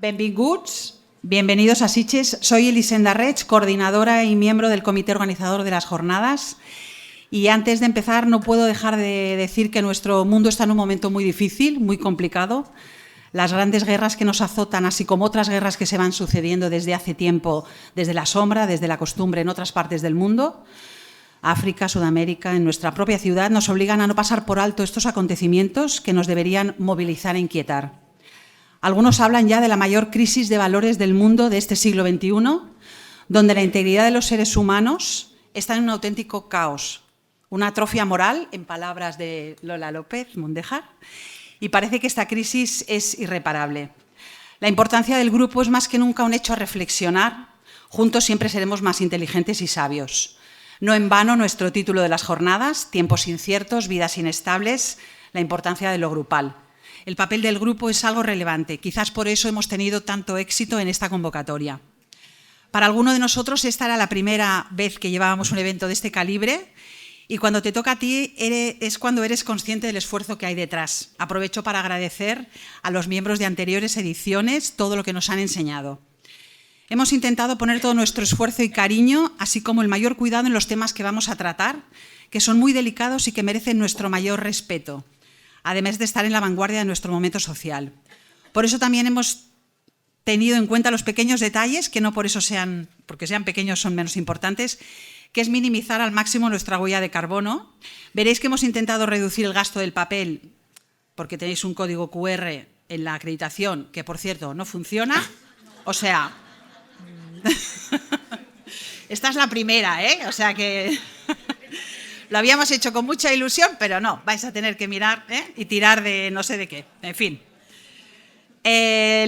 Benvinguts, bienvenidos a Sitges. Soy Elisenda Reig, coordinadora y miembro del comité organizador de las jornadas. Y antes de empezar, no puedo dejar de decir que nuestro mundo está en un momento muy difícil, muy complicado. Las grandes guerras que nos azotan, así como otras guerras que se van sucediendo desde hace tiempo, desde la sombra, desde la costumbre en otras partes del mundo, África, Sudamérica, en nuestra propia ciudad, nos obligan a no pasar por alto estos acontecimientos que nos deberían movilizar e inquietar. Algunos hablan ya de la mayor crisis de valores del mundo de este siglo XXI, donde la integridad de los seres humanos está en un auténtico caos, una atrofia moral, en palabras de Lola López Mundejar, y parece que esta crisis es irreparable. La importancia del grupo es más que nunca un hecho a reflexionar. Juntos siempre seremos más inteligentes y sabios. No en vano nuestro título de las jornadas, Tiempos inciertos, vidas inestables, la importancia de lo grupal. El papel del grupo es algo relevante, quizás por eso hemos tenido tanto éxito en esta convocatoria. Para alguno de nosotros esta era la primera vez que llevábamos un evento de este calibre y cuando te toca a ti es cuando eres consciente del esfuerzo que hay detrás. Aprovecho para agradecer a los miembros de anteriores ediciones todo lo que nos han enseñado. Hemos intentado poner todo nuestro esfuerzo y cariño, así como el mayor cuidado en los temas que vamos a tratar, que son muy delicados y que merecen nuestro mayor respeto, además de estar en la vanguardia de nuestro momento social. Por eso también hemos tenido en cuenta los pequeños detalles, que no por eso porque sean pequeños son menos importantes, que es minimizar al máximo nuestra huella de carbono. Veréis que hemos intentado reducir el gasto del papel, porque tenéis un código QR en la acreditación, que por cierto no funciona, o sea... Esta es la primera, ¿eh? O sea que lo habíamos hecho con mucha ilusión, pero no, vais a tener que mirar y tirar de no sé de qué. En fin,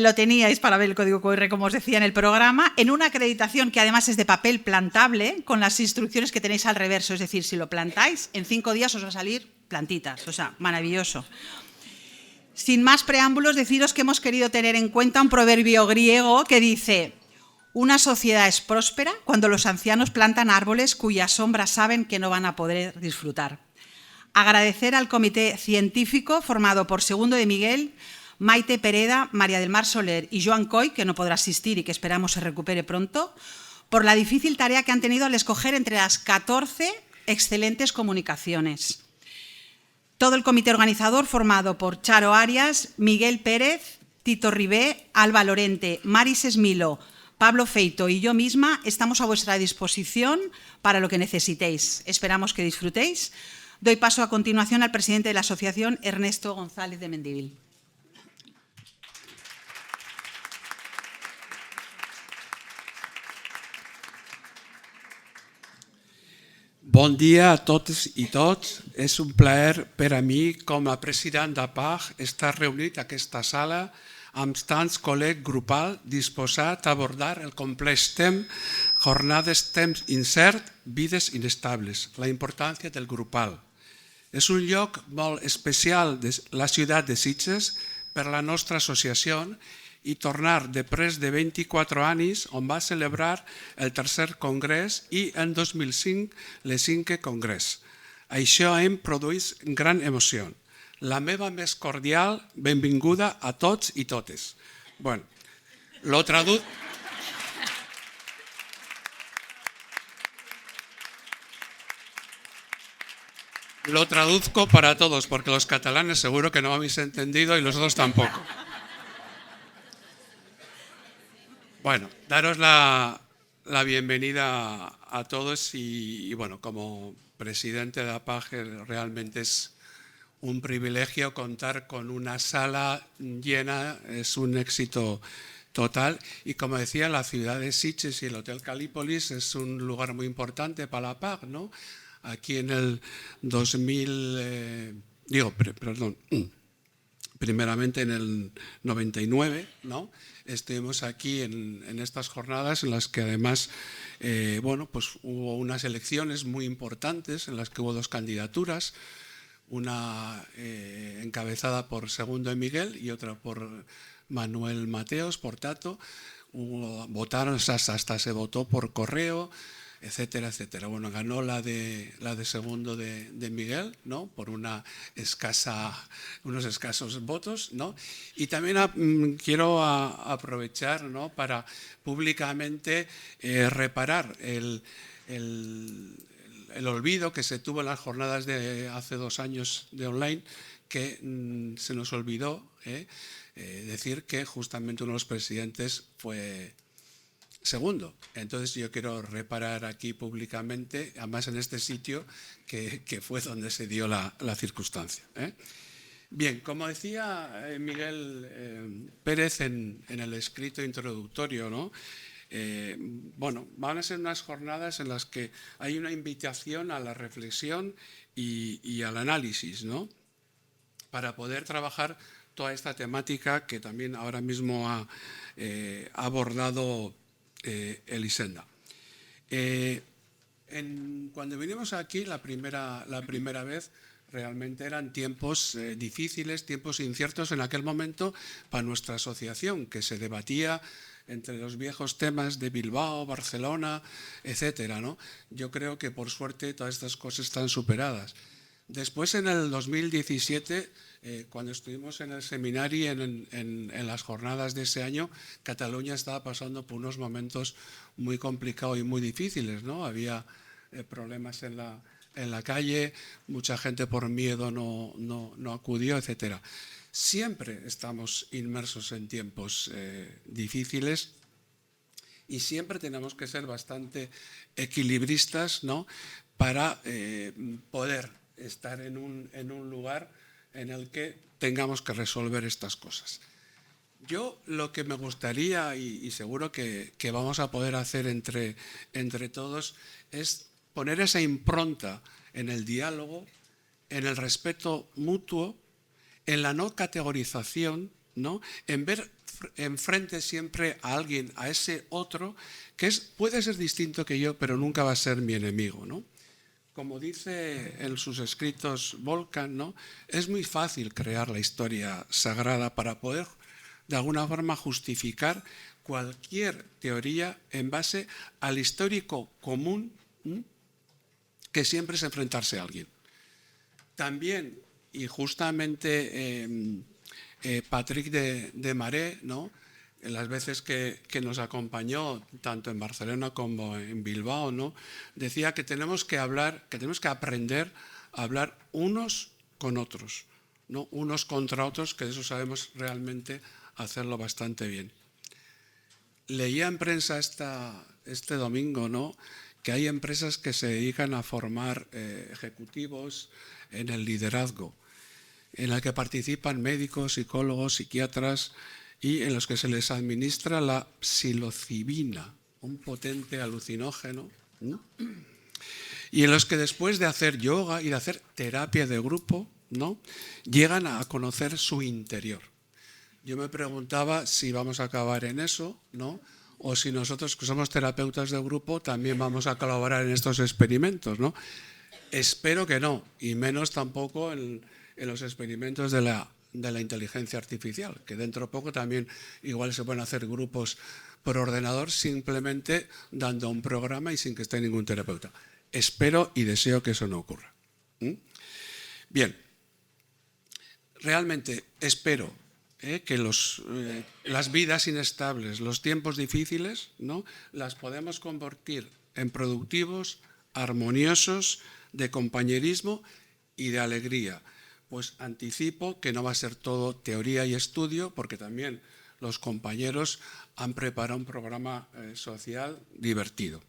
lo teníais para ver el código QR, como os decía en el programa, en una acreditación que además es de papel plantable, con las instrucciones que tenéis al reverso. Es decir, si lo plantáis, en 5 días os va a salir plantitas. O sea, maravilloso. Sin más preámbulos, deciros que hemos querido tener en cuenta un proverbio griego que dice: una sociedad es próspera cuando los ancianos plantan árboles cuya sombra saben que no van a poder disfrutar. Agradecer al comité científico formado por Segundo de Miguel, Maite Pereda, María del Mar Soler y Joan Coy, que no podrá asistir y que esperamos se recupere pronto, por la difícil tarea que han tenido al escoger entre las 14 excelentes comunicaciones. Todo el comité organizador formado por Charo Arias, Miguel Pérez, Tito Ribé, Alba Lorente, Maris Esmilo, Pablo Feito y yo misma estamos a vuestra disposición para lo que necesitéis. Esperamos que disfrutéis. Doy paso a continuación al presidente de la asociación, Ernesto González de Mendívil. Bon dia a totes i tots. És un plaer per a mi, com a president d'APAG, estar reunit a aquesta sala amb tants col·legues grupals disposats a abordar el complex tema Jornades temps incert, vides inestables, la importància del grupal. És un lloc molt especial de la ciutat de Sitges per la nostra associació i tornar després de 24 anys on va celebrar el tercer congrés i en 2005 el 5è congrés. Això em produeix gran emoció. La meva més cordial benvinguda a tots i totes. Bueno, lo traduzco para todos, porque los catalanes seguro que no habéis entendido y los dos tampoco. Bueno, daros la bienvenida a todos y bueno, como presidente de APAG realmente es un privilegio contar con una sala llena, es un éxito total y como decía, la ciudad de Sitges y el Hotel Calípolis es un lugar muy importante para la APAG, ¿no? Aquí en el primeramente en el 99, ¿no? Estuvimos aquí en estas jornadas en las que además pues hubo unas elecciones muy importantes en las que hubo 2 candidaturas, una encabezada por Segundo de Miguel y otra por Manuel Mateos, por Tato. Votaron, hasta se votó por correo. etcétera, etcétera. Bueno, ganó la de segundo de Miguel, ¿no? Por unos escasos votos, ¿no? Y también quiero aprovechar, ¿no?, para públicamente reparar el olvido que se tuvo en las jornadas de hace 2 años de online, que se nos olvidó decir que justamente uno de los presidentes fue segundo. Entonces yo quiero reparar aquí públicamente, además en este sitio, que fue donde se dio la circunstancia. Bien, como decía Miguel Pérez en el escrito introductorio, ¿no?, bueno, van a ser unas jornadas en las que hay una invitación a la reflexión y al análisis, ¿no?, para poder trabajar toda esta temática que también ahora mismo ha abordado Elisenda. Cuando vinimos aquí la primera vez, realmente eran tiempos difíciles, tiempos inciertos en aquel momento para nuestra asociación, que se debatía entre los viejos temas de Bilbao, Barcelona, etcétera, ¿no? Yo creo que por suerte todas estas cosas están superadas. Después, en el 2017, cuando estuvimos en el seminario en las jornadas de ese año, Cataluña estaba pasando por unos momentos muy complicados y muy difíciles, ¿no? Había problemas en la calle, mucha gente por miedo no acudió, etcétera. Siempre estamos inmersos en tiempos difíciles y siempre tenemos que ser bastante equilibristas, ¿no?, para poder estar en un lugar en el que tengamos que resolver estas cosas. Yo lo que me gustaría, y seguro que vamos a poder hacer entre todos, es poner esa impronta en el diálogo, en el respeto mutuo, en la no categorización, ¿no?, en ver enfrente siempre a alguien, a ese otro, que puede ser distinto que yo, pero nunca va a ser mi enemigo, ¿no? Como dice en sus escritos Volkan, ¿no?, es muy fácil crear la historia sagrada para poder, de alguna forma, justificar cualquier teoría en base al histórico común, que siempre es enfrentarse a alguien. También, y justamente Patrick de Maré, ¿no?, en las veces que nos acompañó, tanto en Barcelona como en Bilbao, ¿no?, decía que tenemos que aprender a hablar unos con otros, ¿no?, unos contra otros, que de eso sabemos realmente hacerlo bastante bien. Leía en prensa este domingo, ¿no?, que hay empresas que se dedican a formar ejecutivos en el liderazgo, en la que participan médicos, psicólogos, psiquiatras, y en los que se les administra la psilocibina, un potente alucinógeno, ¿no?, y en los que después de hacer yoga y de hacer terapia de grupo, ¿no?, llegan a conocer su interior. Yo me preguntaba si vamos a acabar en eso, ¿no?, o si nosotros, que somos terapeutas de grupo, también vamos a colaborar en estos experimentos, ¿no? Espero que no, y menos tampoco en los experimentos de la inteligencia artificial, que dentro de poco también igual se pueden hacer grupos por ordenador simplemente dando un programa y sin que esté ningún terapeuta. Espero y deseo que eso no ocurra. Bien, realmente espero que las vidas inestables, los tiempos difíciles, ¿no?, las podemos convertir en productivos, armoniosos, de compañerismo y de alegría. Pues anticipo que no va a ser todo teoría y estudio, porque también los compañeros han preparado un programa social divertido.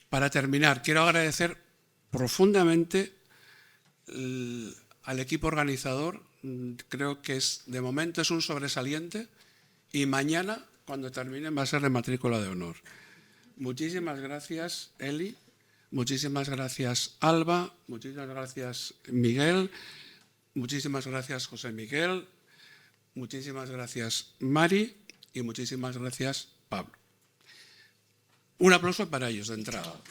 Para terminar, quiero agradecer profundamente al equipo organizador. Creo que de momento es un sobresaliente, y mañana, cuando terminen, va a ser de matrícula de honor. Muchísimas gracias, Eli. Muchísimas gracias, Alba. Muchísimas gracias, Miguel. Muchísimas gracias, José Miguel. Muchísimas gracias, Mari. Y muchísimas gracias, Pablo. Un aplauso para ellos de entrada.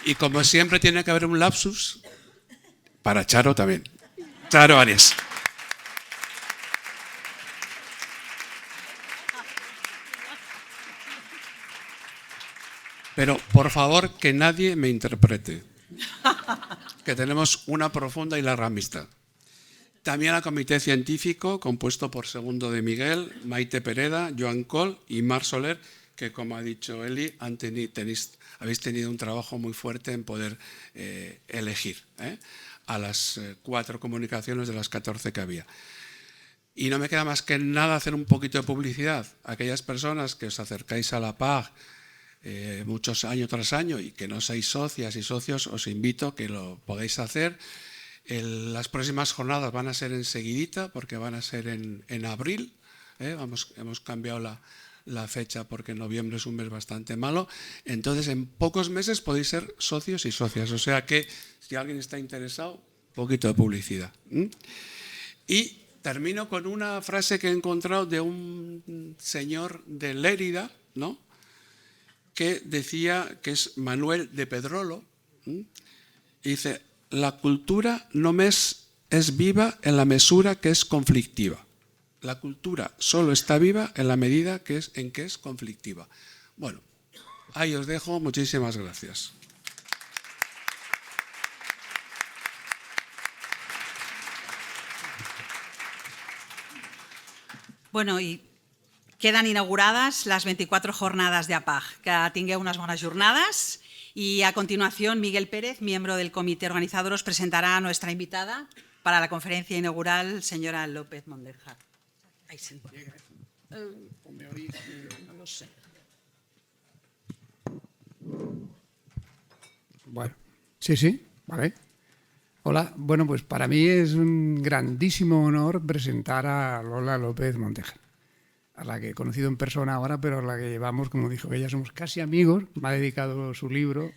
Y como siempre tiene que haber un lapsus para Charo también. Charo Arias. Pero, por favor, que nadie me interprete. Que tenemos una profunda y larga amistad. También al comité científico, compuesto por Segundo de Miguel, Maite Pereda, Joan Col y Mar Soler, que, como ha dicho Eli, habéis tenido un trabajo muy fuerte en poder elegir a las 4 comunicaciones de las 14 que había. Y no me queda más que nada hacer un poquito de publicidad. Aquellas personas que os acercáis a la PAG muchos año tras año y que no seáis socias y socios, os invito a que lo podáis hacer. Las próximas jornadas van a ser enseguidita, porque van a ser en abril. Hemos cambiado la fecha porque noviembre es un mes bastante malo. Entonces, en pocos meses podéis ser socios y socias. O sea que, si alguien está interesado, un poquito de publicidad. Y termino con una frase que he encontrado de un señor de Lérida, ¿no?, que decía, que es Manuel de Pedrolo, y dice: la cultura només es viva en la mesura que es conflictiva. La cultura solo está viva en la medida en que es conflictiva. Bueno, ahí os dejo. Muchísimas gracias. Bueno, i queden inaugurades les 24 jornades de APAG. Que tingueu unes bones jornades. Y a continuación, Miguel Pérez, miembro del comité organizador, os presentará a nuestra invitada para la conferencia inaugural, señora López Mondejar. Ahí sí. No lo sé. Bueno, sí, vale. Hola, bueno, pues para mí es un grandísimo honor presentar a Lola López Mondejar, a la que he conocido en persona ahora, pero a la que llevamos, como dijo ella, somos casi amigos. Me ha dedicado su libro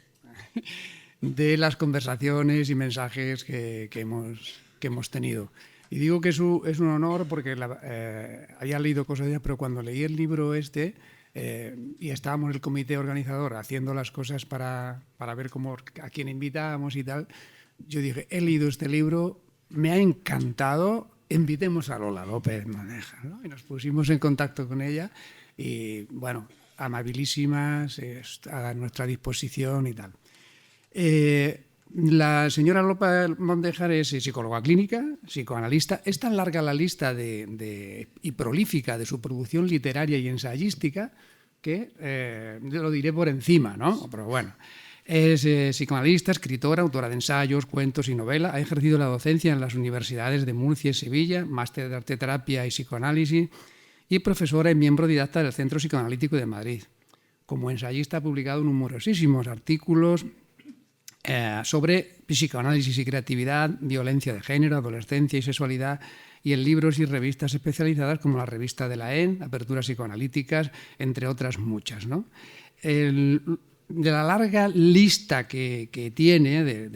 de las conversaciones y mensajes que hemos tenido. Y digo que es un honor porque había leído cosas de ella, pero cuando leí el libro y estábamos en el comité organizador haciendo las cosas para ver a quién invitábamos y tal, yo dije, he leído este libro, me ha encantado, invitemos a Lola López Mondejar, ¿no? Y nos pusimos en contacto con ella y, bueno, amabilísimas, a nuestra disposición y tal. La señora López Mondejar es psicóloga clínica, psicoanalista. Es tan larga la lista y prolífica de su producción literaria y ensayística que lo diré por encima, ¿no? Pero bueno. Es psicoanalista, escritora, autora de ensayos, cuentos y novela. Ha ejercido la docencia en las universidades de Murcia y Sevilla, máster de arteterapia y psicoanálisis, y profesora y miembro didacta del Centro Psicoanalítico de Madrid. Como ensayista ha publicado numerosísimos artículos sobre psicoanálisis y creatividad, violencia de género, adolescencia y sexualidad, y en libros y revistas especializadas como la revista de la EN, Aperturas Psicoanalíticas, entre otras muchas, ¿no? De la larga lista que tiene,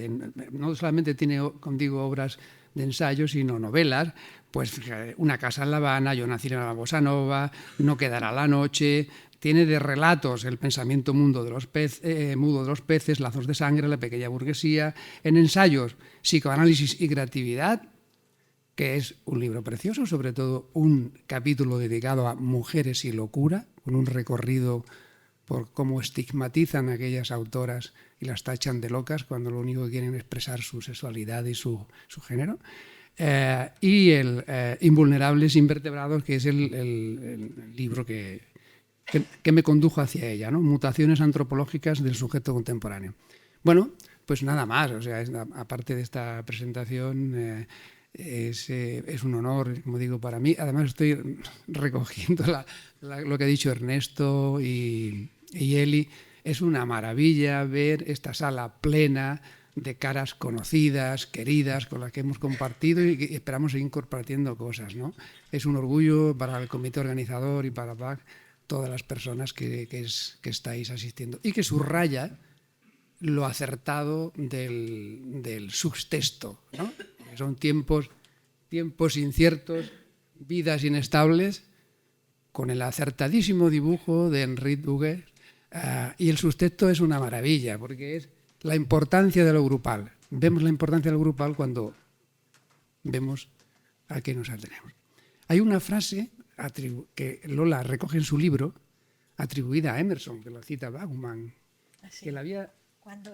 no solamente tiene contigo obras de ensayo, sino novelas, pues Una casa en La Habana, Yo nací en la bossa nova, No quedará la noche. Tiene de relatos El pensamiento mudo de los peces, Lazos de sangre, La pequeña burguesía. En ensayos, Psicoanálisis y creatividad, que es un libro precioso, sobre todo un capítulo dedicado a mujeres y locura, con un recorrido por cómo estigmatizan a aquellas autoras y las tachan de locas cuando lo único que quieren es expresar su sexualidad y su género. Y el Invulnerables Invertebrados, que es el libro que me condujo hacia ella, ¿no? Mutaciones antropológicas del sujeto contemporáneo. Bueno, pues nada más, o sea, aparte de esta presentación, es un honor, como digo, para mí. Además estoy recogiendo lo que ha dicho Ernesto y Eli. Es una maravilla ver esta sala plena de caras conocidas, queridas, con las que hemos compartido y esperamos seguir compartiendo cosas, ¿no? Es un orgullo para el comité organizador y para PAG, todas las personas que estáis asistiendo, y que subraya lo acertado del subtexto, ¿no? Son tiempos inciertos, vidas inestables, con el acertadísimo dibujo de Enric Duguet, y el subtexto es una maravilla, porque es la importancia de lo grupal. Vemos la importancia de lo grupal cuando vemos a qué nos atenemos. Hay una frase que Lola recoge en su libro, atribuida a Emerson, que lo cita Bauman, Así. que la había... Cuando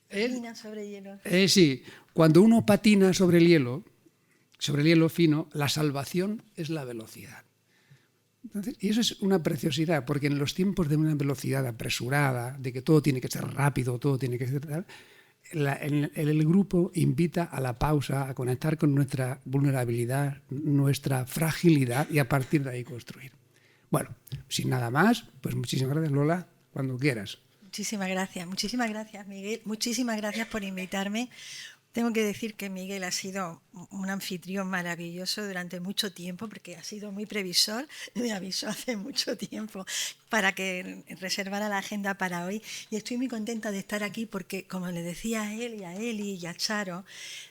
patina sobre hielo. Sí, cuando uno patina sobre el hielo fino, la salvación es la velocidad. Entonces, y eso es una preciosidad, porque en los tiempos de una velocidad apresurada, de que todo tiene que ser rápido, todo tiene que ser tal, el grupo invita a la pausa, a conectar con nuestra vulnerabilidad, nuestra fragilidad y a partir de ahí construir. Bueno, sin nada más, pues muchísimas gracias, Lola, cuando quieras. Muchísimas gracias, Miguel. Muchísimas gracias por invitarme. Tengo que decir que Miguel ha sido un anfitrión maravilloso durante mucho tiempo, porque ha sido muy previsor, me avisó hace mucho tiempo para que reservara la agenda para hoy, y estoy muy contenta de estar aquí porque, como le decía a él y a Eli y a Charo,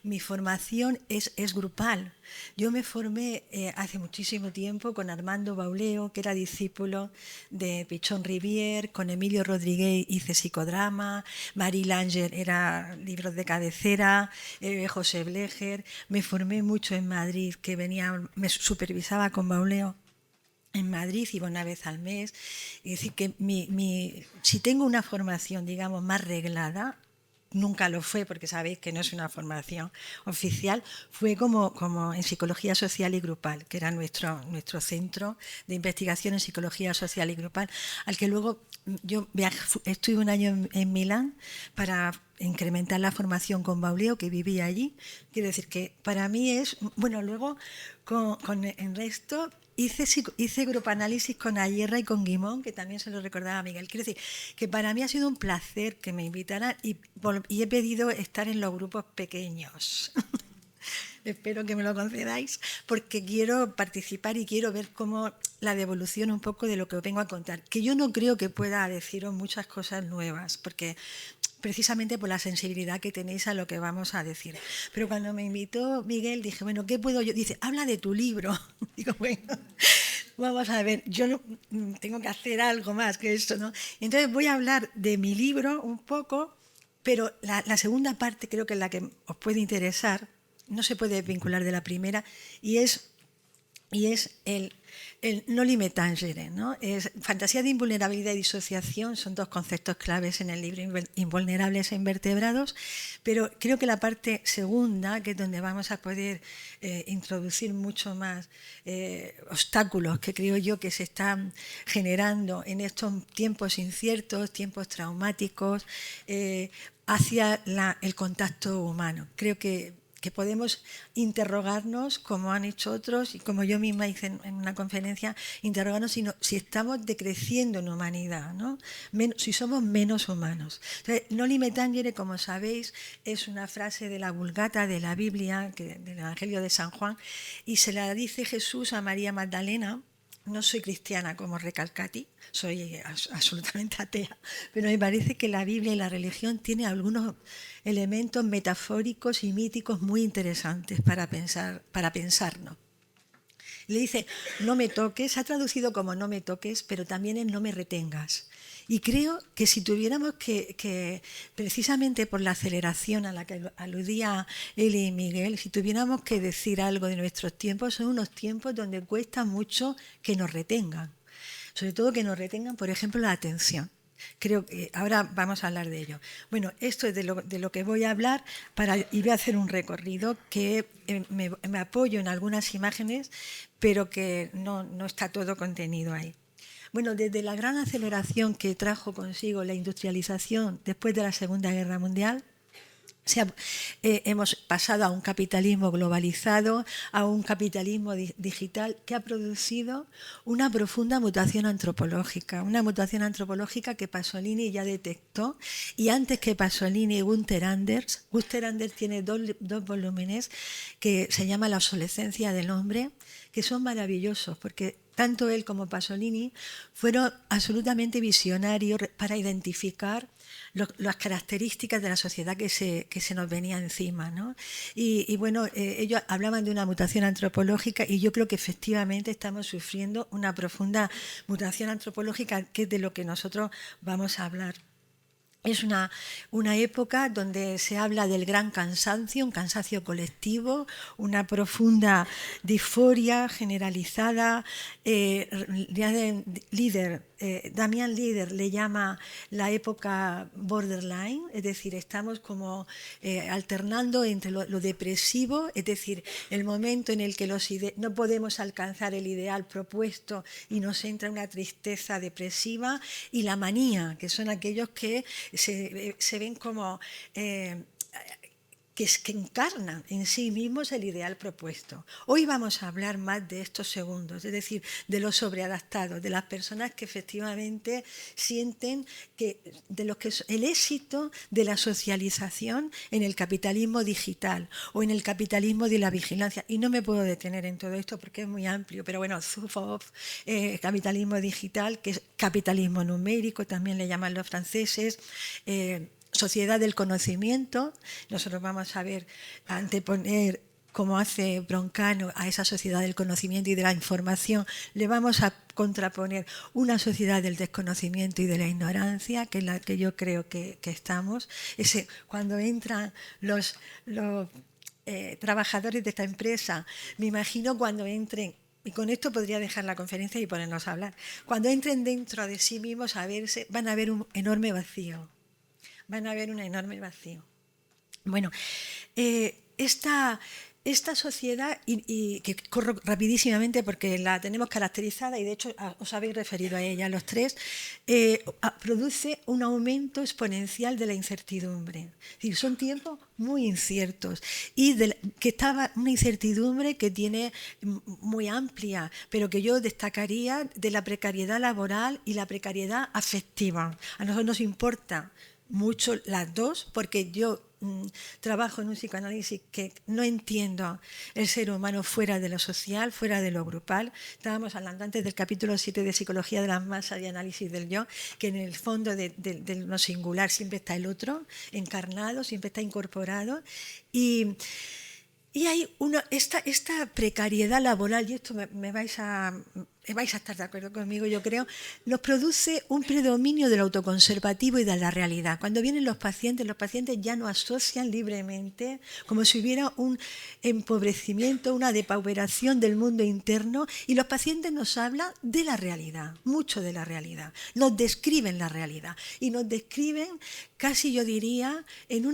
mi formación es grupal. Yo me formé hace muchísimo tiempo con Armando Bauleo, que era discípulo de Pichón Rivière, con Emilio Rodríguez hice psicodrama, Marie Langer era libros de cabecera, José Blecher. Me formé mucho en Madrid, que me supervisaba con Bauleo en Madrid, iba una vez al mes. Es decir, que si tengo una formación, digamos, más reglada, nunca lo fue, porque sabéis que no es una formación oficial, fue como en psicología social y grupal, que era nuestro centro de investigación en psicología social y grupal, al que luego yo estuve un año en Milán para incrementar la formación con Bauleo, que vivía allí. Quiero decir que para mí es, bueno, luego con el resto hice grupoanálisis con Ayerra y con Guimón, que también se lo recordaba a Miguel. Quiero decir que para mí ha sido un placer que me invitaran y he pedido estar en los grupos pequeños. Espero que me lo concedáis, porque quiero participar y quiero ver cómo la devolución un poco de lo que os vengo a contar. Que yo no creo que pueda deciros muchas cosas nuevas, porque precisamente por la sensibilidad que tenéis a lo que vamos a decir. Pero cuando me invitó Miguel, dije, bueno, ¿qué puedo yo? Dice, habla de tu libro. Digo, bueno, vamos a ver, yo no tengo que hacer algo más que esto, ¿no? Entonces voy a hablar de mi libro un poco, pero la segunda parte creo que es la que os puede interesar, no se puede vincular de la primera, y es el Noli me tangere, ¿no? Es fantasía de invulnerabilidad y disociación, son dos conceptos claves en el libro, invulnerables e invertebrados, pero creo que la parte segunda, que es donde vamos a poder introducir mucho más obstáculos que creo yo que se están generando en estos tiempos inciertos, tiempos traumáticos, hacia el contacto humano. Creo que podemos interrogarnos, como han hecho otros y como yo misma hice en una conferencia, interrogarnos si estamos decreciendo en humanidad, ¿no? Si somos menos humanos. Entonces, Noli me tangere, como sabéis, es una frase de la Vulgata de la Biblia, del Evangelio de San Juan, y se la dice Jesús a María Magdalena. No soy cristiana como Recalcati, soy absolutamente atea, pero me parece que la Biblia y la religión tienen algunos elementos metafóricos y míticos muy interesantes para pensarnos. Le dice, no me toques, se ha traducido como no me toques, pero también es no me retengas. Y creo que si tuviéramos que precisamente por la aceleración a la que aludía Eli y Miguel, si tuviéramos que decir algo de nuestros tiempos, son unos tiempos donde cuesta mucho que nos retengan. Sobre todo que nos retengan, por ejemplo, la atención. Creo que ahora vamos a hablar de ello. Bueno, esto es de lo que voy a hablar y voy a hacer un recorrido que me apoyo en algunas imágenes, pero que no está todo contenido ahí. Bueno, desde la gran aceleración que trajo consigo la industrialización después de la Segunda Guerra Mundial, hemos pasado a un capitalismo globalizado, a un capitalismo digital que ha producido una profunda mutación antropológica, que Pasolini ya detectó, y antes que Pasolini, Gunther Anders tiene dos volúmenes que se llama La obsolescencia del hombre, que son maravillosos porque tanto él como Pasolini fueron absolutamente visionarios para identificar las características de la sociedad que se nos venía encima, ¿no? Y bueno, ellos hablaban de una mutación antropológica y yo creo que efectivamente estamos sufriendo una profunda mutación antropológica, que es de lo que nosotros vamos a hablar. Es una época donde se habla del gran cansancio, un cansancio colectivo, una profunda disforia generalizada, líder Damián Líder le llama la época borderline, es decir, estamos como alternando entre lo depresivo, es decir, el momento en el que no podemos alcanzar el ideal propuesto y nos entra una tristeza depresiva, y la manía, que son aquellos que se ven como... que encarnan en sí mismos el ideal propuesto. Hoy vamos a hablar más de estos segundos, es decir, de los sobreadaptados, de las personas que efectivamente sienten el éxito de la socialización en el capitalismo digital o en el capitalismo de la vigilancia. Y no me puedo detener en todo esto porque es muy amplio, pero bueno, Zuboff, capitalismo digital, que es capitalismo numérico, también le llaman los franceses, sociedad del conocimiento. Nosotros vamos a ver, anteponer, como hace Broncano, a esa sociedad del conocimiento y de la información, le vamos a contraponer una sociedad del desconocimiento y de la ignorancia, que es la que yo creo que estamos. Cuando entran los trabajadores de esta empresa, me imagino cuando entren, y con esto podría dejar la conferencia y ponernos a hablar, cuando entren dentro de sí mismos a verse, van a ver un enorme vacío. Van a haber un enorme vacío. Bueno, esta sociedad, y que corro rapidísimamente porque la tenemos caracterizada y de hecho os habéis referido a ella los tres, produce un aumento exponencial de la incertidumbre. Es decir, son tiempos muy inciertos y que estaba una incertidumbre que tiene muy amplia, pero que yo destacaría de la precariedad laboral y la precariedad afectiva. A nosotros nos importa mucho las dos, porque yo trabajo en un psicoanálisis que no entiendo el ser humano fuera de lo social, fuera de lo grupal. Estábamos hablando antes del capítulo 7 de Psicología de las Masas y Análisis del Yo, que en el fondo de lo singular siempre está el otro, encarnado, siempre está incorporado. Y hay esta precariedad laboral, y esto me vais a estar de acuerdo conmigo, yo creo, nos produce un predominio del autoconservativo y de la realidad. Cuando vienen los pacientes ya no asocian libremente, como si hubiera un empobrecimiento, una depauperación del mundo interno, y los pacientes nos hablan de la realidad, mucho de la realidad. Nos describen la realidad y nos describen, casi yo diría, en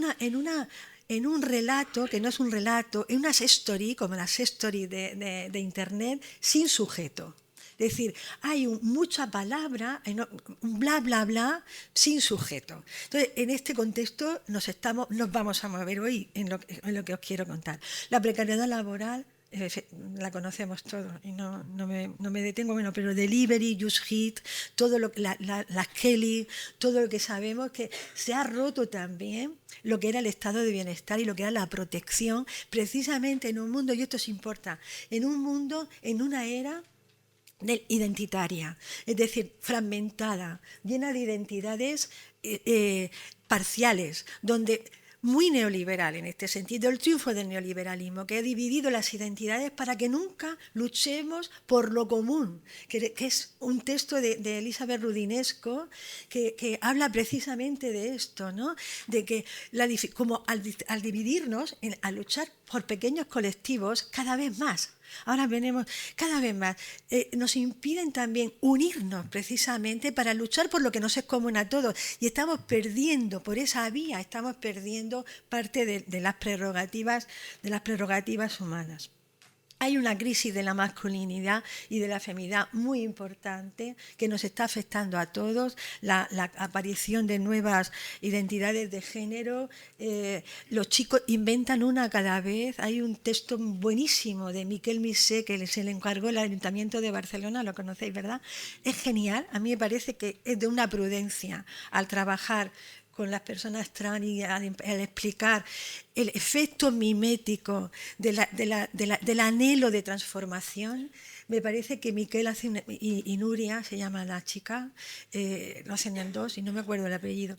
un relato, que no es un relato, en una story, como la story de Internet, sin sujeto. Es decir, hay mucha palabra, un bla, bla, bla, sin sujeto. Entonces, en este contexto nos vamos a mover hoy en lo que os quiero contar. La precariedad laboral la conocemos todos y no me detengo, bueno, pero Delivery, Just Hit, todo las Kelly, todo lo que sabemos, que se ha roto también lo que era el estado de bienestar y lo que era la protección, precisamente en un mundo, y esto se importa, en un mundo, en una era identitaria, es decir, fragmentada, llena de identidades parciales, donde muy neoliberal en este sentido, el triunfo del neoliberalismo, que ha dividido las identidades para que nunca luchemos por lo común, que es un texto de Elizabeth Rudinesco que habla precisamente de esto, ¿no? De que como al dividirnos, al luchar por pequeños colectivos, cada vez más. Ahora venimos cada vez más. Nos impiden también unirnos precisamente para luchar por lo que nos es común a todos. Y estamos perdiendo, por esa vía, estamos perdiendo parte de las prerrogativas humanas. Hay una crisis de la masculinidad y de la feminidad muy importante que nos está afectando a todos, la aparición de nuevas identidades de género. Los chicos inventan una cada vez. Hay un texto buenísimo de Miquel Misé que se le encargó el Ayuntamiento de Barcelona, lo conocéis, ¿verdad? Es genial, a mí me parece que es de una prudencia al trabajar con las personas trans y al explicar el efecto mimético del anhelo de transformación. Me parece que Miquel y Nuria, se llama la chica, lo hacen en dos y no me acuerdo el apellido,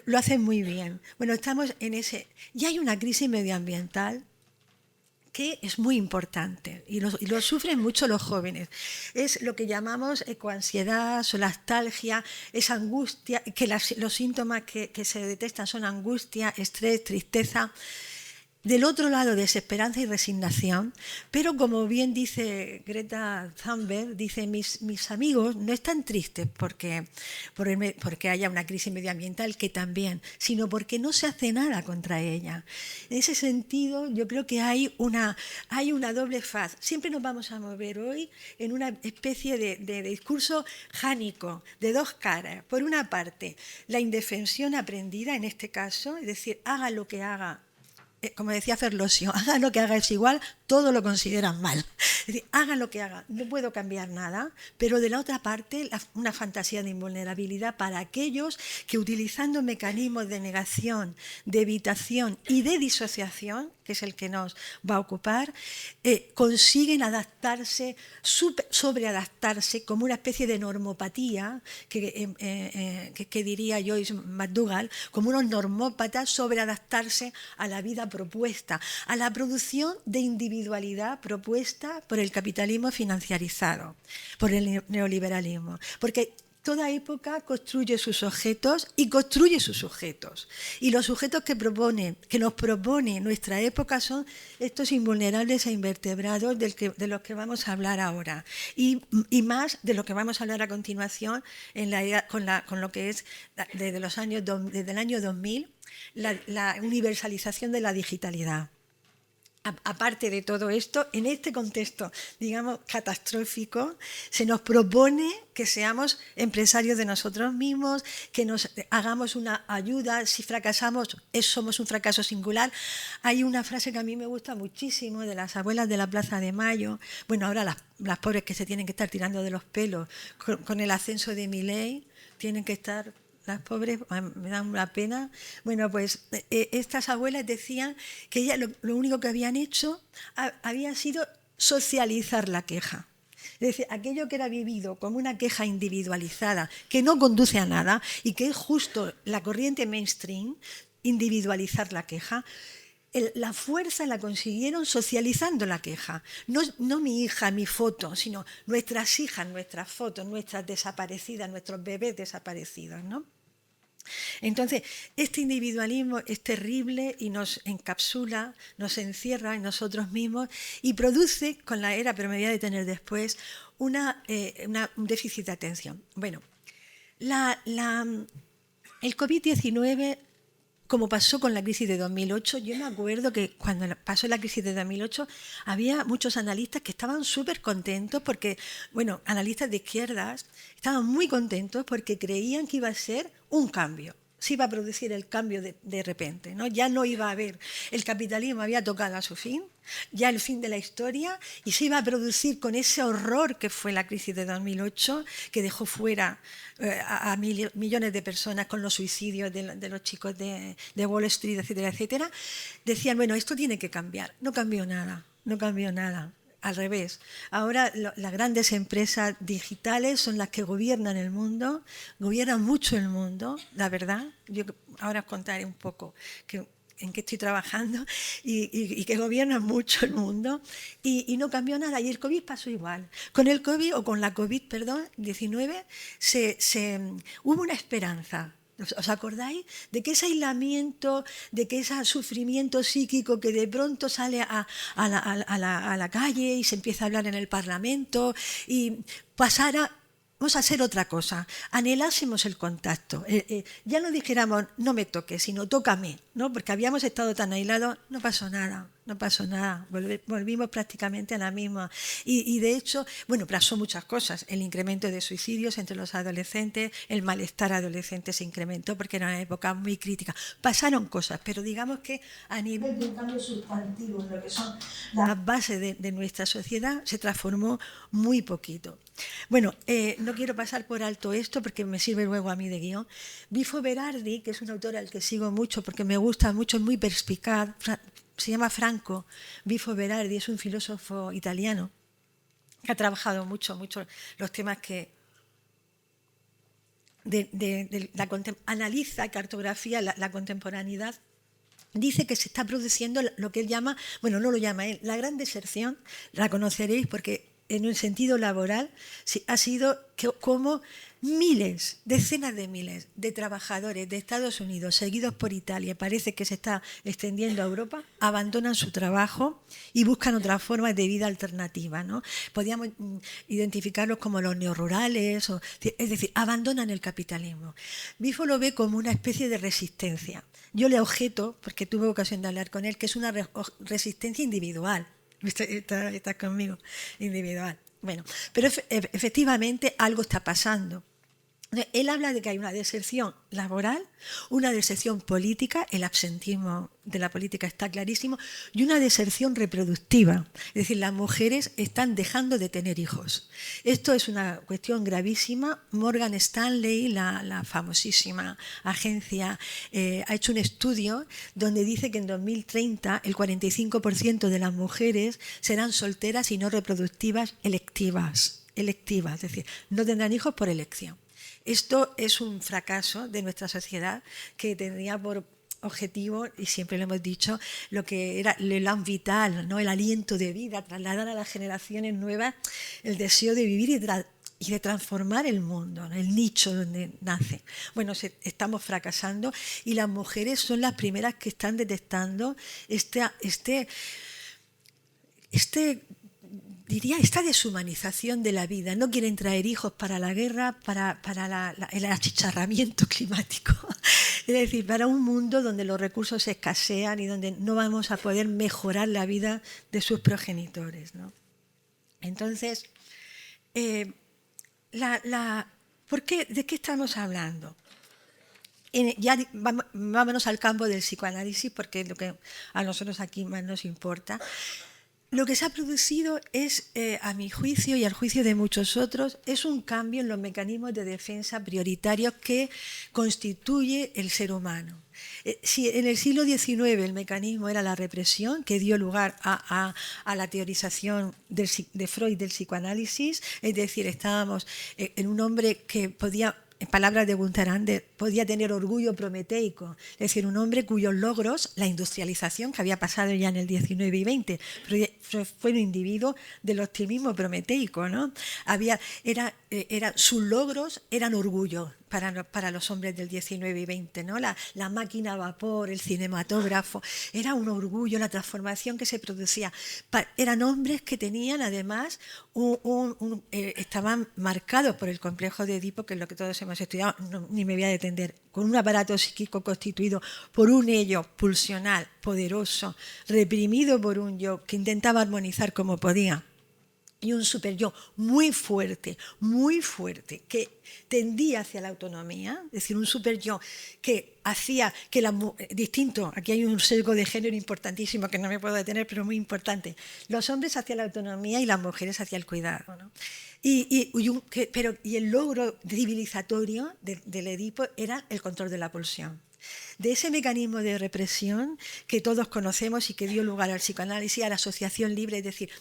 lo hacen muy bien. Bueno, estamos en ese... Y hay una crisis medioambiental que es muy importante y lo sufren mucho los jóvenes. Es lo que llamamos ecoansiedad, solastalgia, esa angustia, que los síntomas que se detectan son angustia, estrés, tristeza. del otro lado, desesperanza y resignación, pero como bien dice Greta Thunberg, dice, mis amigos no están tristes porque haya una crisis medioambiental, que también, sino porque no se hace nada contra ella. En ese sentido, yo creo que hay una doble faz. Siempre nos vamos a mover hoy en una especie de discurso jánico, de dos caras. Por una parte, la indefensión aprendida, en este caso, es decir, haga lo que haga, como decía Ferlosio, haga lo que haga es igual, todo lo consideran mal. Es decir, haga lo que haga, no puedo cambiar nada, pero de la otra parte, una fantasía de invulnerabilidad para aquellos que, utilizando mecanismos de negación, de evitación y de disociación, que es el que nos va a ocupar, consiguen adaptarse, sobreadaptarse como una especie de normopatía, que diría Joyce McDougall, como unos normópatas sobreadaptarse a la vida propuesta, a la producción de individualidad propuesta por el capitalismo financiarizado, por el neoliberalismo. Porque toda época construye sus objetos y construye sus sujetos. Y los sujetos que nos propone nuestra época son estos invulnerables e invertebrados de los que vamos a hablar ahora. Y más de lo que vamos a hablar a continuación con lo que es desde el año 2000, la universalización de la digitalidad. Aparte de todo esto, en este contexto, digamos, catastrófico, se nos propone que seamos empresarios de nosotros mismos, que nos hagamos una ayuda. Si fracasamos, somos un fracaso singular. Hay una frase que a mí me gusta muchísimo de las abuelas de la Plaza de Mayo. Bueno, ahora las pobres que se tienen que estar tirando de los pelos con el ascenso de Milei, tienen que estar... Las pobres me dan una pena. Bueno, pues estas abuelas decían que ellas lo único que habían hecho había sido socializar la queja. Es decir, aquello que era vivido como una queja individualizada, que no conduce a nada y que es justo la corriente mainstream, individualizar la queja. La fuerza la consiguieron socializando la queja. No mi hija, mi foto, sino nuestras hijas, nuestras fotos, nuestras desaparecidas, nuestros bebés desaparecidos, ¿no? Entonces, este individualismo es terrible y nos encapsula, nos encierra en nosotros mismos y produce, con la era, pero me voy a detener después, un déficit de atención. Bueno, el COVID-19... Como pasó con la crisis de 2008, yo me acuerdo que cuando pasó la crisis de 2008 había muchos analistas que estaban súper contentos porque, bueno, analistas de izquierdas estaban muy contentos porque creían que iba a ser un cambio. Se iba a producir el cambio de repente, ¿no? Ya no iba a haber, el capitalismo había tocado a su fin, ya el fin de la historia, y se iba a producir con ese horror que fue la crisis de 2008, que dejó fuera a millones de personas con los suicidios de los chicos de Wall Street, etcétera, etcétera. Decían, bueno, esto tiene que cambiar. No cambió nada, no cambió nada. Al revés, ahora las grandes empresas digitales son las que gobiernan el mundo, gobiernan mucho el mundo, la verdad. Yo ahora os contaré un poco en qué estoy trabajando y que gobiernan mucho el mundo y no cambió nada. Y el COVID pasó igual. Con el COVID, o con la COVID-19, hubo una esperanza. ¿Os acordáis de que ese aislamiento, de que ese sufrimiento psíquico que de pronto sale a la calle y se empieza a hablar en el Parlamento y pasara... Vamos a hacer otra cosa, anhelásemos el contacto, ya no dijéramos no me toques, sino tócame, ¿no? Porque habíamos estado tan aislados, no pasó nada, volvimos prácticamente a la misma. Y de hecho, bueno, pasó muchas cosas, el incremento de suicidios entre los adolescentes, el malestar adolescente se incrementó porque era una época muy crítica. Pasaron cosas, pero digamos que a nivel de un cambio sustantivo en lo que son las bases de nuestra sociedad se transformó muy poquito. Bueno, no quiero pasar por alto esto porque me sirve luego a mí de guión. Bifo Berardi, que es un autor al que sigo mucho porque me gusta mucho, es muy perspicaz, se llama Franco Bifo Berardi, es un filósofo italiano que ha trabajado mucho los temas que analiza, cartografía la contemporaneidad. Dice que se está produciendo lo que él llama, bueno, no lo llama él, la gran deserción, la conoceréis porque en un sentido laboral ha sido como miles, decenas de miles de trabajadores de Estados Unidos, seguidos por Italia, parece que se está extendiendo a Europa, abandonan su trabajo y buscan otras formas de vida alternativas, ¿no? Podríamos identificarlos como los neorurales, es decir, abandonan el capitalismo. Bifo lo ve como una especie de resistencia. Yo le objeto, porque tuve ocasión de hablar con él, que es una resistencia individual. Estás conmigo, individual. Bueno, pero efectivamente algo está pasando. Él habla de que hay una deserción laboral, una deserción política, el absentismo de la política está clarísimo, y una deserción reproductiva. Es decir, las mujeres están dejando de tener hijos. Esto es una cuestión gravísima. Morgan Stanley, la famosísima agencia, ha hecho un estudio donde dice que en 2030 el 45% de las mujeres serán solteras y no reproductivas electivas, es decir, no tendrán hijos por elección. Esto es un fracaso de nuestra sociedad que tendría por objetivo, y siempre lo hemos dicho, lo que era el élan vital, ¿no? El aliento de vida, trasladar a las generaciones nuevas el deseo de vivir y de transformar el mundo, ¿no? El nicho donde nace. Bueno, estamos fracasando y las mujeres son las primeras que están detectando esta deshumanización de la vida. No quieren traer hijos para la guerra, para el achicharramiento climático. Es decir, para un mundo donde los recursos escasean y donde no vamos a poder mejorar la vida de sus progenitores, ¿no? Entonces, ¿por qué? ¿De qué estamos hablando? Ya vámonos al campo del psicoanálisis, porque es lo que a nosotros aquí más nos importa. Lo que se ha producido es, a mi juicio y al juicio de muchos otros, es un cambio en los mecanismos de defensa prioritarios que constituye el ser humano. Si en el siglo XIX el mecanismo era la represión, que dio lugar a la teorización de Freud del psicoanálisis, es decir, estábamos en un hombre que podía, en palabras de Gunther Anders, podía tener orgullo prometeico, es decir, un hombre cuyos logros, la industrialización que había pasado ya en el 19 y 20, fue un individuo del optimismo prometeico, ¿no? Sus logros eran orgullo para los hombres del 19 y 20, ¿no? La máquina a vapor, el cinematógrafo, era un orgullo, la transformación que se producía. Eran hombres que tenían además, estaban marcados por el complejo de Edipo, que es lo que todos hemos estudiado, ni me voy a detener, con un aparato psíquico constituido por un ello pulsional, poderoso, reprimido por un yo que intentaba armonizar como podía, y un superyo muy fuerte, que tendía hacia la autonomía, es decir, un superyo que hacía que distinto, aquí hay un sesgo de género importantísimo que no me puedo detener, pero muy importante, los hombres hacia la autonomía y las mujeres hacia el cuidado, ¿no? Y el logro civilizatorio del Edipo era el control de la pulsión. De ese mecanismo de represión que todos conocemos y que dio lugar al psicoanálisis, a la asociación libre, es decir,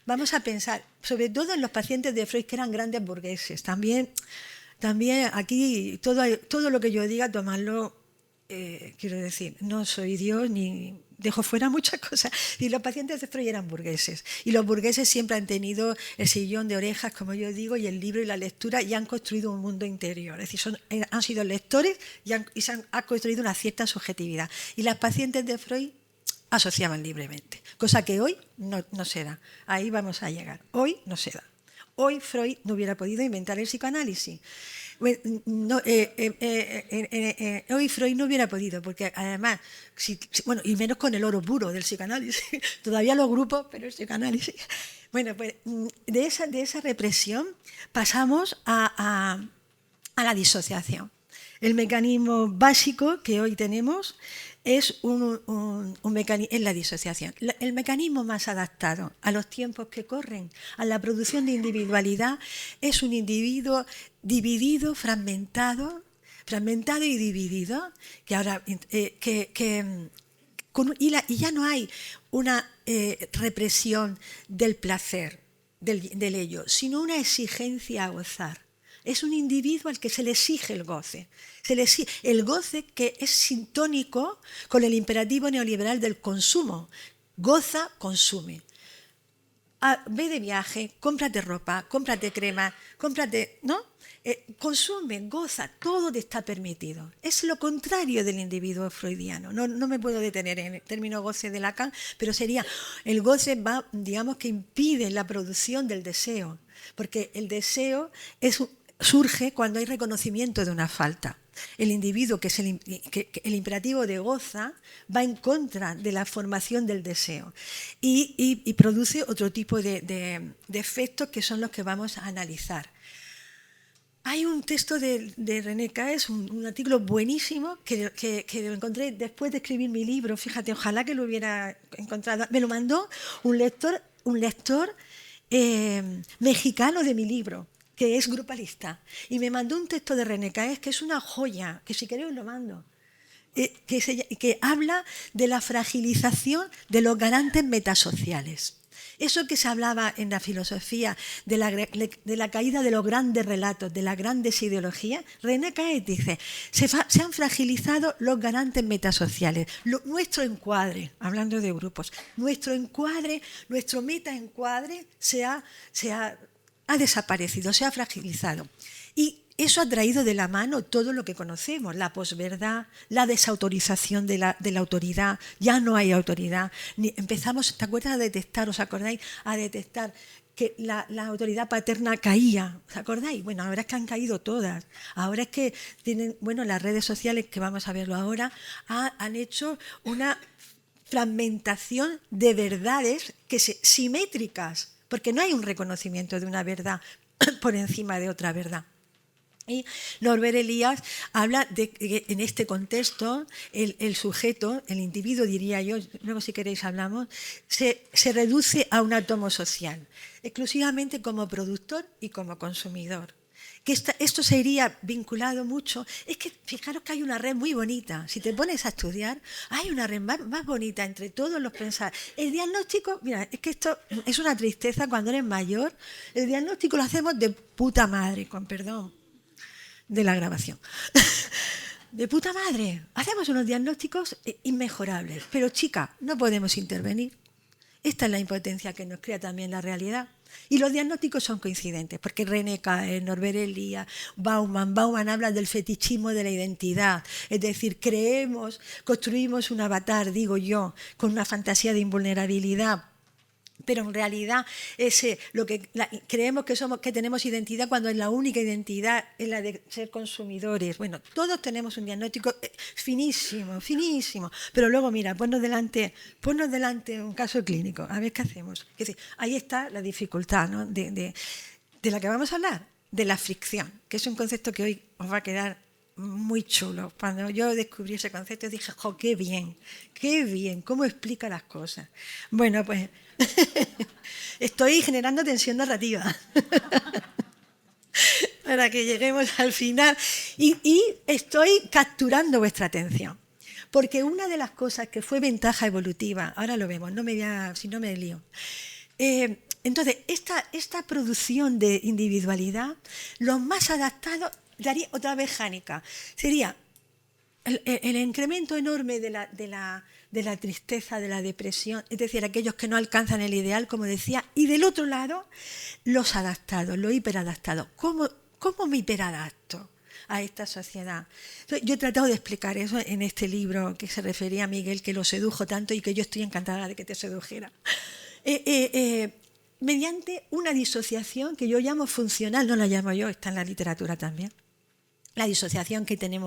vamos a pensar, sobre todo en los pacientes de Freud que eran grandes burgueses, también aquí todo lo que yo diga, tomarlo, quiero decir, no soy Dios ni dejo fuera muchas cosas. Y los pacientes de Freud eran burgueses. Y los burgueses siempre han tenido el sillón de orejas, como yo digo, y el libro y la lectura, y han construido un mundo interior. Es decir, han sido lectores y se han construido una cierta subjetividad. Y las pacientes de Freud asociaban libremente, cosa que hoy no se da. Ahí vamos a llegar. Hoy no se da. Hoy Freud no hubiera podido inventar el psicoanálisis. Hoy Freud no hubiera podido, porque además, y menos con el oro puro del psicoanálisis, todavía los grupos, pero el psicoanálisis. Bueno, pues de esa represión pasamos a la disociación. El mecanismo básico que hoy tenemos es la disociación. El mecanismo más adaptado a los tiempos que corren, a la producción de individualidad, es un individuo dividido, fragmentado y dividido, que ahora y ya no hay una represión del placer, del ello, sino una exigencia a gozar. Es un individuo al que se le exige el goce. El goce que es sintónico con el imperativo neoliberal del consumo. Goza, consume. ve de viaje, cómprate ropa, cómprate crema, cómprate, ¿no? Consume, goza, todo te está permitido. Es lo contrario del individuo freudiano. No me puedo detener en el término goce de Lacan, pero sería, el goce va, digamos, que impide la producción del deseo, porque el deseo surge cuando hay reconocimiento de una falta. El individuo, que es el imperativo de goza, va en contra de la formación del deseo y produce otro tipo de efectos que son los que vamos a analizar. Hay un texto de René Caes, un artículo buenísimo que lo encontré después de escribir mi libro. Fíjate, ojalá que lo hubiera encontrado. Me lo mandó un lector mexicano de mi libro, que es grupalista, y me mandó un texto de René Caes que es una joya, que si queréis lo mando, que habla de la fragilización de los garantes metasociales. Eso que se hablaba en la filosofía de la caída de los grandes relatos, de las grandes ideologías, René Caes dice, se han fragilizado los garantes metasociales. Nuestro encuadre, hablando de grupos, nuestro metaencuadre ha desaparecido, se ha fragilizado. Y eso ha traído de la mano todo lo que conocemos, la posverdad, la desautorización de la autoridad, ya no hay autoridad. Empezamos, ¿te acuerdas? ¿Os acordáis? A detectar que la autoridad paterna caía, ¿os acordáis? Bueno, ahora es que han caído todas. Ahora es que tienen, bueno, las redes sociales, que vamos a verlo ahora, han hecho una fragmentación de verdades simétricas, porque no hay un reconocimiento de una verdad por encima de otra verdad. Y Norbert Elias habla de que en este contexto el sujeto, el individuo, diría yo, luego si queréis hablamos, se reduce a un átomo social, exclusivamente como productor y como consumidor. Que esto se iría vinculado mucho. Es que fijaros que hay una red muy bonita. Si te pones a estudiar, hay una red más bonita entre todos los pensadores. El diagnóstico, mira, es que esto es una tristeza cuando eres mayor. El diagnóstico lo hacemos de puta madre, con perdón de la grabación. De puta madre. Hacemos unos diagnósticos inmejorables. Pero chica, no podemos intervenir. Esta es la impotencia que nos crea también la realidad. Y los diagnósticos son coincidentes, porque René Caes, Norbert Elias, Bauman habla del fetichismo de la identidad. Es decir, construimos un avatar, digo yo, con una fantasía de invulnerabilidad. Pero en realidad creemos que tenemos identidad cuando es la única identidad es la de ser consumidores. Bueno, todos tenemos un diagnóstico finísimo, finísimo. Pero luego, mira, ponnos delante un caso clínico, a ver qué hacemos. Es decir, ahí está la dificultad, ¿no? de la que vamos a hablar, de la fricción, que es un concepto que hoy os va a quedar muy chulo. Cuando yo descubrí ese concepto dije, ¡jo, qué bien! ¿Cómo explica las cosas? Bueno, pues estoy generando tensión narrativa para que lleguemos al final y estoy capturando vuestra atención. Porque una de las cosas que fue ventaja evolutiva, ahora lo vemos, si no me lío. Entonces, esta producción de individualidad, los más adaptados, daría otra vez Hanukkah, sería el incremento enorme de la tristeza, de la depresión, es decir, aquellos que no alcanzan el ideal, como decía, y del otro lado, los adaptados, los hiperadaptados. ¿Cómo me hiperadapto a esta sociedad? Entonces, yo he tratado de explicar eso en este libro que se refería a Miguel, que lo sedujo tanto y que yo estoy encantada de que te sedujera. Mediante una disociación que yo llamo funcional, no la llamo yo, está en la literatura también. La disociación que tienen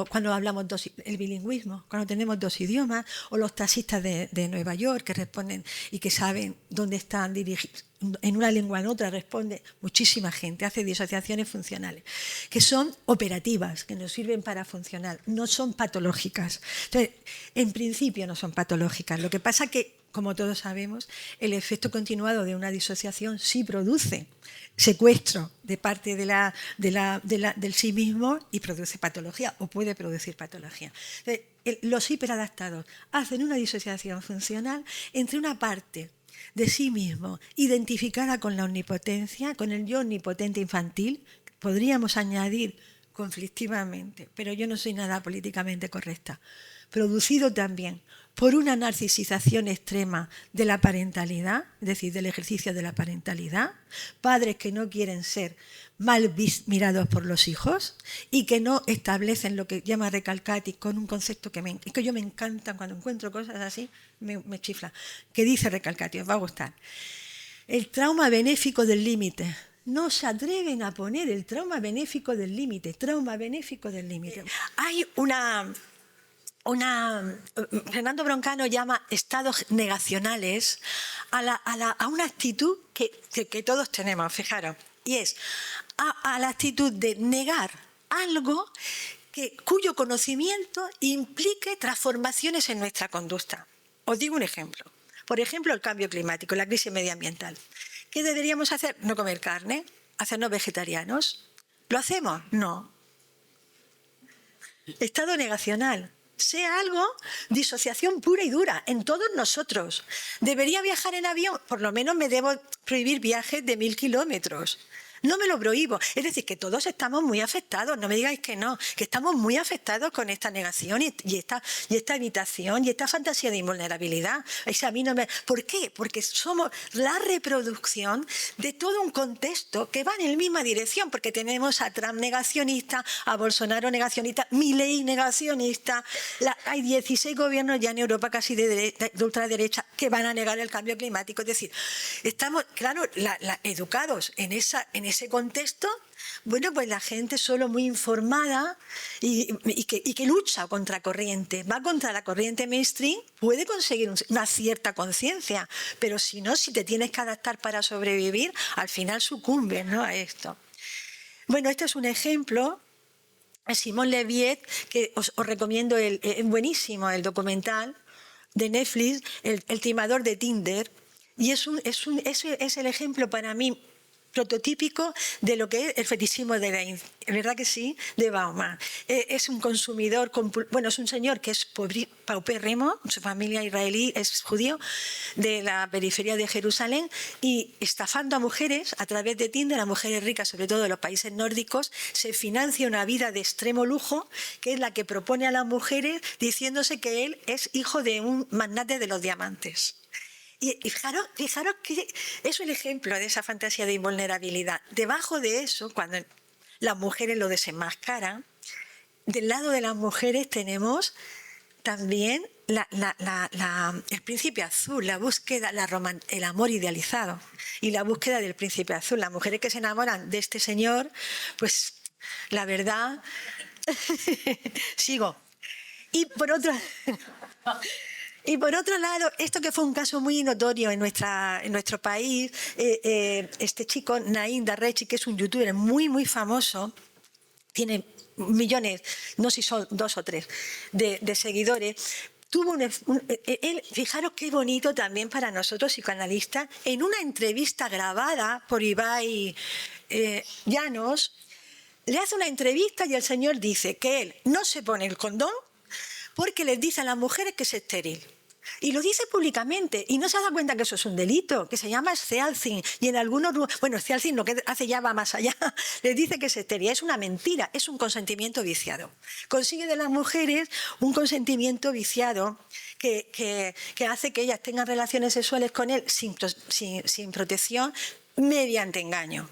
cuando hablamos el bilingüismo, cuando tenemos dos idiomas, o los taxistas de Nueva York que responden y que saben dónde están dirigidos, en una lengua en otra responde muchísima gente, hace disociaciones funcionales, que son operativas, que nos sirven para funcionar, no son patológicas. Entonces, en principio no son patológicas. Lo que pasa que, como todos sabemos, el efecto continuado de una disociación sí produce secuestro de parte del sí mismo y produce patología o puede producir patología. Entonces, los hiperadaptados hacen una disociación funcional entre una parte de sí mismo identificada con la omnipotencia, con el yo omnipotente infantil, podríamos añadir conflictivamente, pero yo no soy nada políticamente correcta, producido también por una narcisización extrema de la parentalidad, es decir, del ejercicio de la parentalidad, padres que no quieren ser mal mirados por los hijos y que no establecen lo que llama recalcati con un concepto que yo me encanta cuando encuentro cosas así, me chifla, que dice recalcati, os va a gustar. El trauma benéfico del límite. No se atreven a poner el trauma benéfico del límite, trauma benéfico del límite. Hay Fernando Broncano llama estados negacionales a una actitud que todos tenemos, fijaros, y es a la actitud de negar algo cuyo conocimiento implique transformaciones en nuestra conducta. Os digo un ejemplo. Por ejemplo, el cambio climático, la crisis medioambiental. ¿Qué deberíamos hacer? No comer carne, hacernos vegetarianos. ¿Lo hacemos? No. Estado negacional. Sea algo, disociación pura y dura en todos nosotros. ¿Debería viajar en avión? Por lo menos me debo prohibir viajes de 1000 kilómetros. No me lo prohíbo. Es decir, que todos estamos muy afectados. No me digáis que no, que estamos muy afectados con esta negación y esta evitación y esta fantasía de invulnerabilidad. ¿Por qué? Porque somos la reproducción de todo un contexto que va en la misma dirección, porque tenemos a Trump negacionista, a Bolsonaro negacionista, Milei negacionista. Hay 16 gobiernos ya en Europa casi de ultraderecha que van a negar el cambio climático. Es decir, estamos, claro, educados en ese contexto. Bueno, pues la gente solo muy informada y que lucha contra corriente, va contra la corriente mainstream, puede conseguir una cierta conciencia, pero si no, si te tienes que adaptar para sobrevivir, al final sucumbes, ¿no?, a esto. Bueno, este es un ejemplo. Simón Leviet, que os recomiendo, es buenísimo el documental de Netflix, el timador de Tinder, y es el ejemplo para mí prototípico de lo que es el fetichismo de Gain, ¿verdad que sí?, de Bauman. Es un consumidor, es un señor que es paupérrimo, su familia israelí es judío, de la periferia de Jerusalén, y estafando a mujeres a través de Tinder, a mujeres ricas, sobre todo de los países nórdicos, se financia una vida de extremo lujo, que es la que propone a las mujeres, diciéndose que él es hijo de un magnate de los diamantes. Y fijaros que es el ejemplo de esa fantasía de invulnerabilidad. Debajo de eso, cuando las mujeres lo desenmascaran, del lado de las mujeres tenemos también el príncipe azul, la búsqueda, el amor idealizado y la búsqueda del príncipe azul. Las mujeres que se enamoran de este señor, pues la verdad, sigo. Y por otro lado, esto que fue un caso muy notorio en nuestro país, este chico, Naim Darrechi, que es un youtuber muy, muy famoso, tiene millones, no sé si son 2 o 3, de seguidores. Fijaros qué bonito también para nosotros psicoanalistas, en una entrevista grabada por Ibai Llanos, le hace una entrevista y el señor dice que él no se pone el condón porque les dice a las mujeres que es estéril. Y lo dice públicamente, y no se da cuenta que eso es un delito, que se llama Scialzing, y en algunos, bueno, Scialzing lo que hace ya va más allá, les dice que es estéril, es una mentira, es un consentimiento viciado. Consigue de las mujeres un consentimiento viciado que hace que ellas tengan relaciones sexuales con él sin protección, mediante engaño.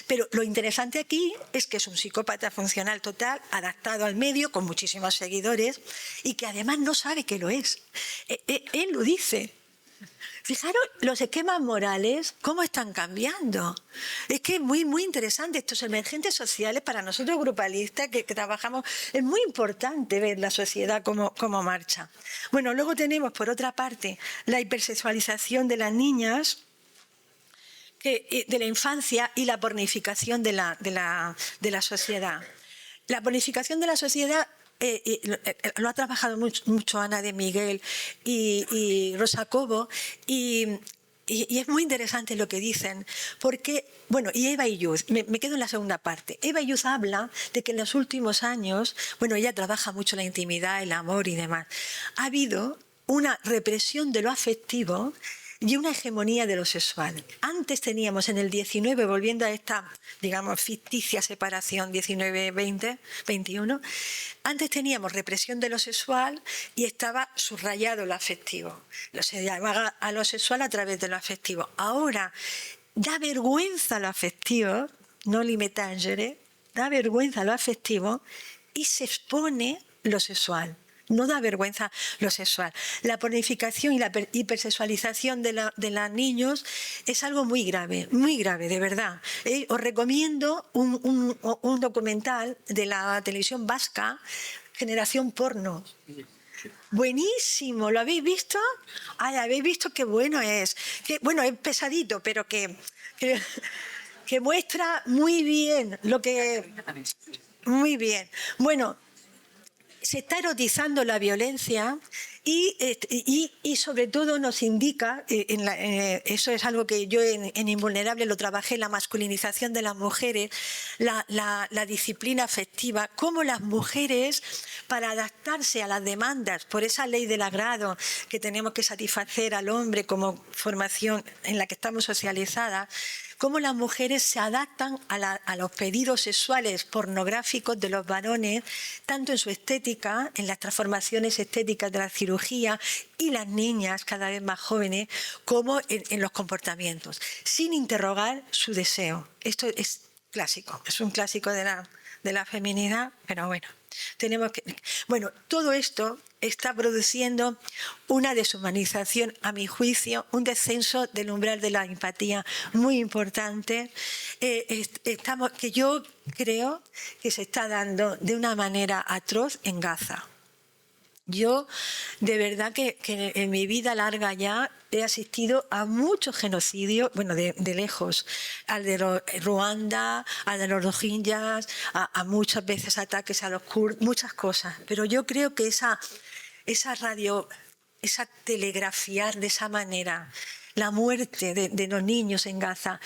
Pero lo interesante aquí es que es un psicópata funcional total, adaptado al medio, con muchísimos seguidores, y que además no sabe que lo es. Él lo dice. Fijaros los esquemas morales, cómo están cambiando. Es que es muy, muy interesante. Estos emergentes sociales, para nosotros grupalistas que trabajamos, es muy importante ver la sociedad cómo marcha. Bueno, luego tenemos, por otra parte, la hipersexualización de las niñas, de la infancia, y la pornificación de la sociedad. La pornificación de la sociedad lo ha trabajado mucho Ana de Miguel y Rosa Cobo, y es muy interesante lo que dicen, porque, bueno, y Eva Illuz, me quedo en la segunda parte. Eva Illuz habla de que en los últimos años, bueno, ella trabaja mucho la intimidad, el amor y demás, ha habido una represión de lo afectivo y una hegemonía de lo sexual. Antes teníamos en el 19, volviendo a esta, digamos, ficticia separación 19-20, 21, antes teníamos represión de lo sexual y estaba subrayado lo afectivo. Se llamaba a lo sexual a través de lo afectivo. Ahora da vergüenza lo afectivo, no limitangere, da vergüenza lo afectivo y se expone lo sexual. No da vergüenza lo sexual. La pornificación y la hipersexualización de los niños es algo muy grave, de verdad. Os recomiendo un documental de la televisión vasca, Generación Porno. Buenísimo, ¿lo habéis visto? Ay, ¿habéis visto qué bueno es? Bueno, es pesadito, pero que muestra muy bien lo que... Muy bien. Bueno, se está erotizando la violencia y sobre todo nos indica, eso es algo que yo en Invulnerable lo trabajé, la masculinización de las mujeres, la disciplina afectiva, cómo las mujeres, para adaptarse a las demandas, por esa ley del agrado que tenemos que satisfacer al hombre como formación en la que estamos socializadas, cómo las mujeres se adaptan a los pedidos sexuales pornográficos de los varones, tanto en su estética, en las transformaciones estéticas de la cirugía, y las niñas cada vez más jóvenes, como en los comportamientos, sin interrogar su deseo. Esto es clásico, es un clásico de la feminidad, pero bueno. Bueno, todo esto está produciendo una deshumanización, a mi juicio, un descenso del umbral de la empatía muy importante, que yo creo que se está dando de una manera atroz en Gaza. Yo, de verdad que en mi vida larga ya he asistido a muchos genocidios, bueno, de lejos, al de Ruanda, al de los Rohingyas, a muchas veces ataques a los kurdos, muchas cosas. Pero yo creo que esa telegrafiar de esa manera la muerte de los niños en Gaza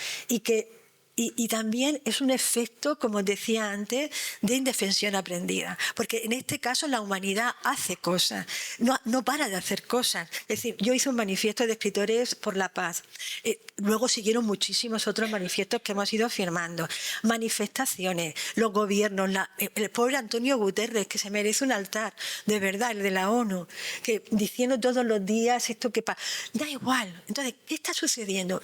y también es un efecto, como decía antes, de indefensión aprendida. Porque en este caso la humanidad hace cosas, no para de hacer cosas. Es decir, yo hice un manifiesto de escritores por la paz. Luego siguieron muchísimos otros manifiestos que hemos ido firmando. Manifestaciones, los gobiernos, el pobre Antonio Guterres, que se merece un altar, de verdad, el de la ONU, que diciendo todos los días esto que pasa. Da igual. Entonces, ¿qué está sucediendo?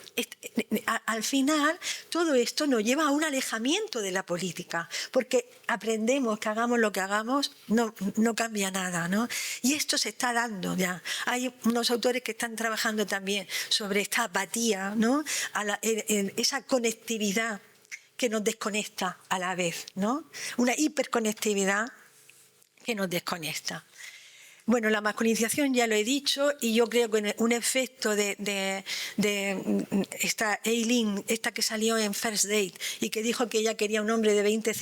Al final, todo esto nos lleva a un alejamiento de la política, porque aprendemos que hagamos lo que hagamos, no cambia nada, ¿no? Y esto se está dando ya. Hay unos autores que están trabajando también sobre esta apatía, ¿no? Esa conectividad que nos desconecta a la vez, ¿no? Una hiperconectividad que nos desconecta. Bueno, la masculinización ya lo he dicho, y yo creo que un efecto de esta Eileen, esta que salió en First Date y que dijo que ella quería un hombre de 20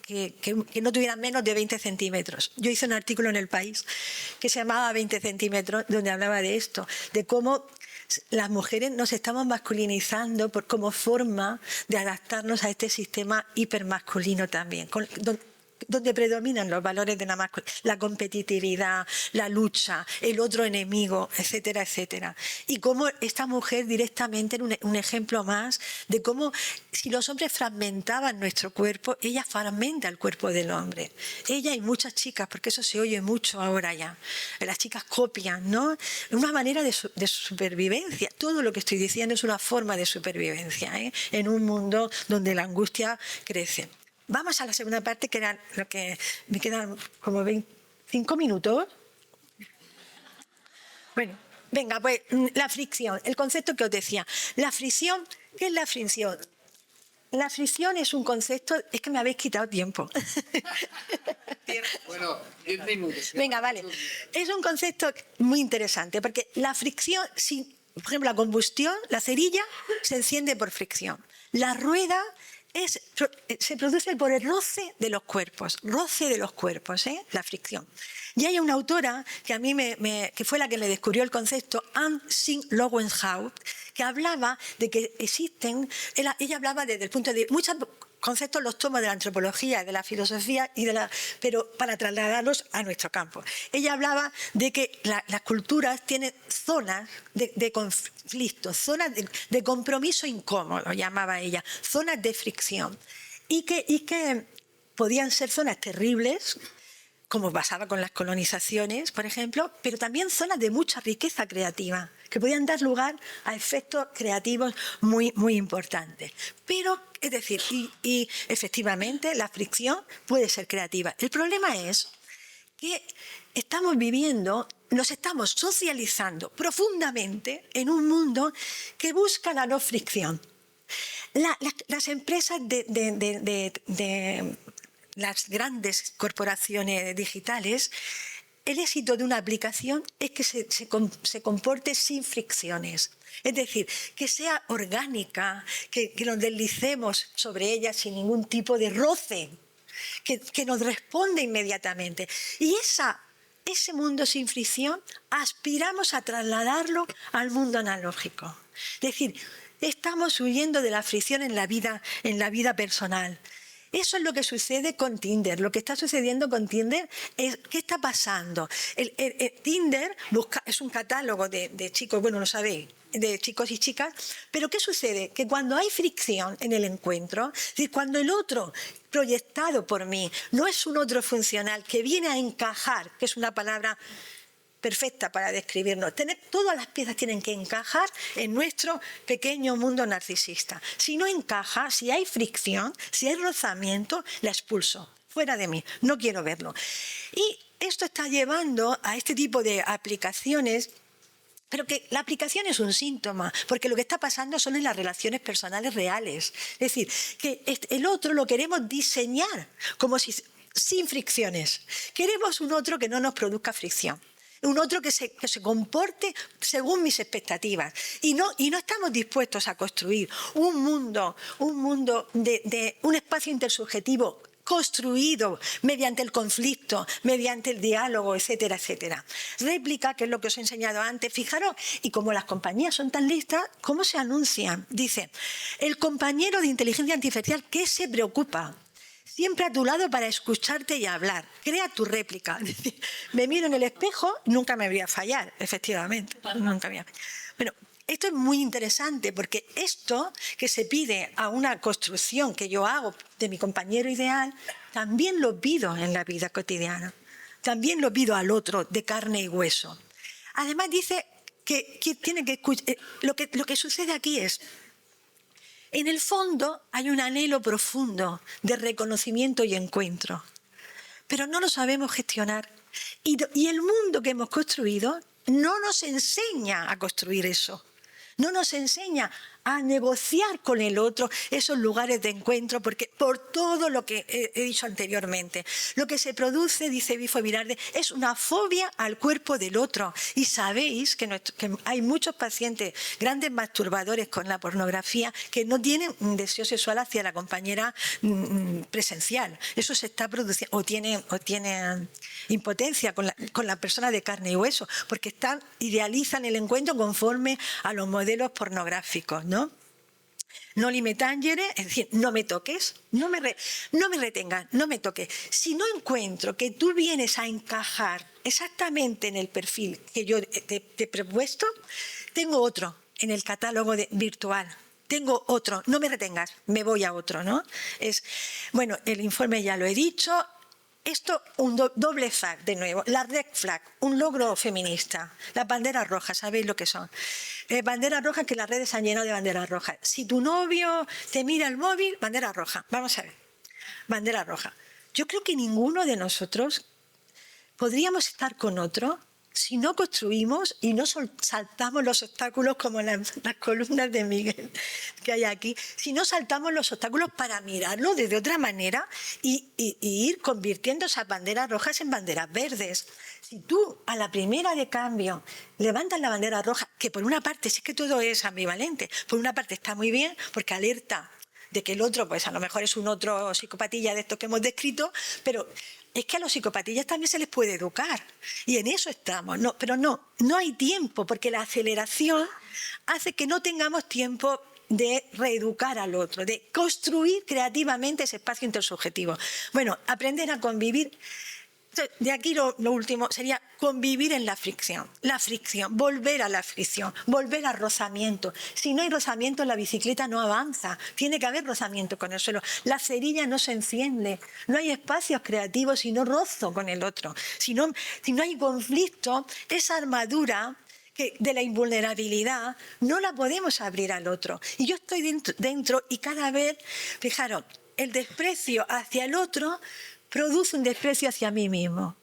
que no tuviera menos de 20 centímetros. Yo hice un artículo en El País que se llamaba 20 centímetros, donde hablaba de esto, de cómo las mujeres nos estamos masculinizando como forma de adaptarnos a este sistema hipermasculino también, donde predominan los valores de la masculinidad, la competitividad, la lucha, el otro enemigo, etcétera, etcétera. Y cómo esta mujer directamente era un ejemplo más de cómo, si los hombres fragmentaban nuestro cuerpo, ella fragmenta el cuerpo del hombre. Ella y muchas chicas, porque eso se oye mucho ahora ya. Las chicas copian, ¿no? Una manera de supervivencia. Todo lo que estoy diciendo es una forma de supervivencia, ¿eh? En un mundo donde la angustia crece. Vamos a la segunda parte, que era lo que me quedan como 25 minutos. Bueno, venga, pues la fricción, el concepto que os decía. La fricción, ¿qué es la fricción? La fricción es un concepto, es que me habéis quitado tiempo. Bueno, 10 minutos. Venga, vale. Es un concepto muy interesante, porque la fricción, por ejemplo, la combustión, la cerilla se enciende por fricción. La rueda se produce por el roce de los cuerpos, la fricción. Y hay una autora que a mí que fue la que me descubrió el concepto, Anne Sing Lowenhout, que hablaba de que existen, ella hablaba desde el punto de vista, conceptos los tomo de la antropología, de la filosofía, pero para trasladarlos a nuestro campo. Ella hablaba de que las culturas tienen zonas de conflicto, zonas de compromiso incómodo, llamaba ella, zonas de fricción, y que podían ser zonas terribles, como pasaba con las colonizaciones, por ejemplo, pero también zonas de mucha riqueza creativa, que podían dar lugar a efectos creativos muy, muy importantes. Pero, es decir, y efectivamente la fricción puede ser creativa. El problema es que nos estamos socializando profundamente en un mundo que busca la no fricción. Las empresas las grandes corporaciones digitales, el éxito de una aplicación es que se comporte sin fricciones. Es decir, que sea orgánica, que nos deslicemos sobre ella sin ningún tipo de roce, que nos responde inmediatamente. Y ese mundo sin fricción aspiramos a trasladarlo al mundo analógico. Es decir, estamos huyendo de la fricción en la vida personal. Eso es lo que sucede con Tinder. Lo que está sucediendo con Tinder es, ¿qué está pasando? Tinder es un catálogo de chicos, bueno, lo sabéis, de chicos y chicas, pero ¿qué sucede? Que cuando hay fricción en el encuentro, es decir, cuando el otro proyectado por mí no es un otro funcional que viene a encajar, que es una palabra perfecta para describirnos. Todas las piezas tienen que encajar en nuestro pequeño mundo narcisista. Si no encaja, si hay fricción, si hay rozamiento, la expulso fuera de mí. No quiero verlo. Y esto está llevando a este tipo de aplicaciones, pero que la aplicación es un síntoma, porque lo que está pasando son en las relaciones personales reales. Es decir, que el otro lo queremos diseñar como si sin fricciones. Queremos un otro que no nos produzca fricción. Un otro que se comporte según mis expectativas. Y no estamos dispuestos a construir un mundo de un espacio intersubjetivo construido mediante el conflicto, mediante el diálogo, etcétera, etcétera. Réplica, que es lo que os he enseñado antes. Fijaros, y como las compañías son tan listas, ¿cómo se anuncian? Dice, el compañero de inteligencia artificial que se preocupa siempre a tu lado para escucharte y hablar. Crea tu réplica. Es decir, me miro en el espejo, nunca me voy a fallar, efectivamente. Nunca voy a fallar. Bueno, esto es muy interesante porque esto que se pide a una construcción que yo hago de mi compañero ideal, también lo pido en la vida cotidiana. También lo pido al otro de carne y hueso. Además dice que tiene que escuchar. Lo que sucede aquí es, en el fondo hay un anhelo profundo de reconocimiento y encuentro, pero no lo sabemos gestionar. Y el mundo que hemos construido no nos enseña a construir eso, no nos enseña a negociar con el otro esos lugares de encuentro, porque por todo lo que he dicho anteriormente, lo que se produce, dice Bifo Virarde, es una fobia al cuerpo del otro. Y sabéis que hay muchos pacientes, grandes masturbadores con la pornografía, que no tienen un deseo sexual hacia la compañera presencial. Eso se está produciendo, o tienen impotencia con la persona de carne y hueso, porque idealizan el encuentro conforme a los modelos pornográficos, ¿no? No li me tangere, es decir, no me toques, no me retengas, no me toques. Si no encuentro que tú vienes a encajar exactamente en el perfil que yo te he propuesto, tengo otro en el catálogo virtual. Tengo otro, no me retengas, me voy a otro, ¿no? Bueno, el informe ya lo he dicho. Esto, un doble flag, de nuevo. La red flag, un logro feminista. Las banderas rojas, ¿sabéis lo que son? Banderas rojas, que las redes han llenado de banderas rojas. Si tu novio te mira el móvil, bandera roja. Vamos a ver. Bandera roja. Yo creo que ninguno de nosotros podríamos estar con otro si no construimos y no saltamos los obstáculos como las columnas de Miguel que hay aquí, si no saltamos los obstáculos para mirarlo de otra manera y ir convirtiendo esas banderas rojas en banderas verdes. Si tú a la primera de cambio levantas la bandera roja, que por una parte, si es que todo es ambivalente, por una parte está muy bien porque alerta de que el otro, pues a lo mejor es un otro psicopatilla de estos que hemos descrito, pero es que a los psicopatillas también se les puede educar. Y en eso estamos. Pero no hay tiempo, porque la aceleración hace que no tengamos tiempo de reeducar al otro, de construir creativamente ese espacio intersubjetivo. Bueno, aprender a convivir. De aquí lo último sería convivir en la fricción, volver a la fricción, volver al rozamiento. Si no hay rozamiento, la bicicleta no avanza, tiene que haber rozamiento con el suelo. La cerilla no se enciende, no hay espacios creativos si no rozo con el otro. Si no hay conflicto, esa armadura de la invulnerabilidad no la podemos abrir al otro. Y yo estoy dentro y cada vez, fijaros, el desprecio hacia el otro produce un desprecio hacia mí mismo.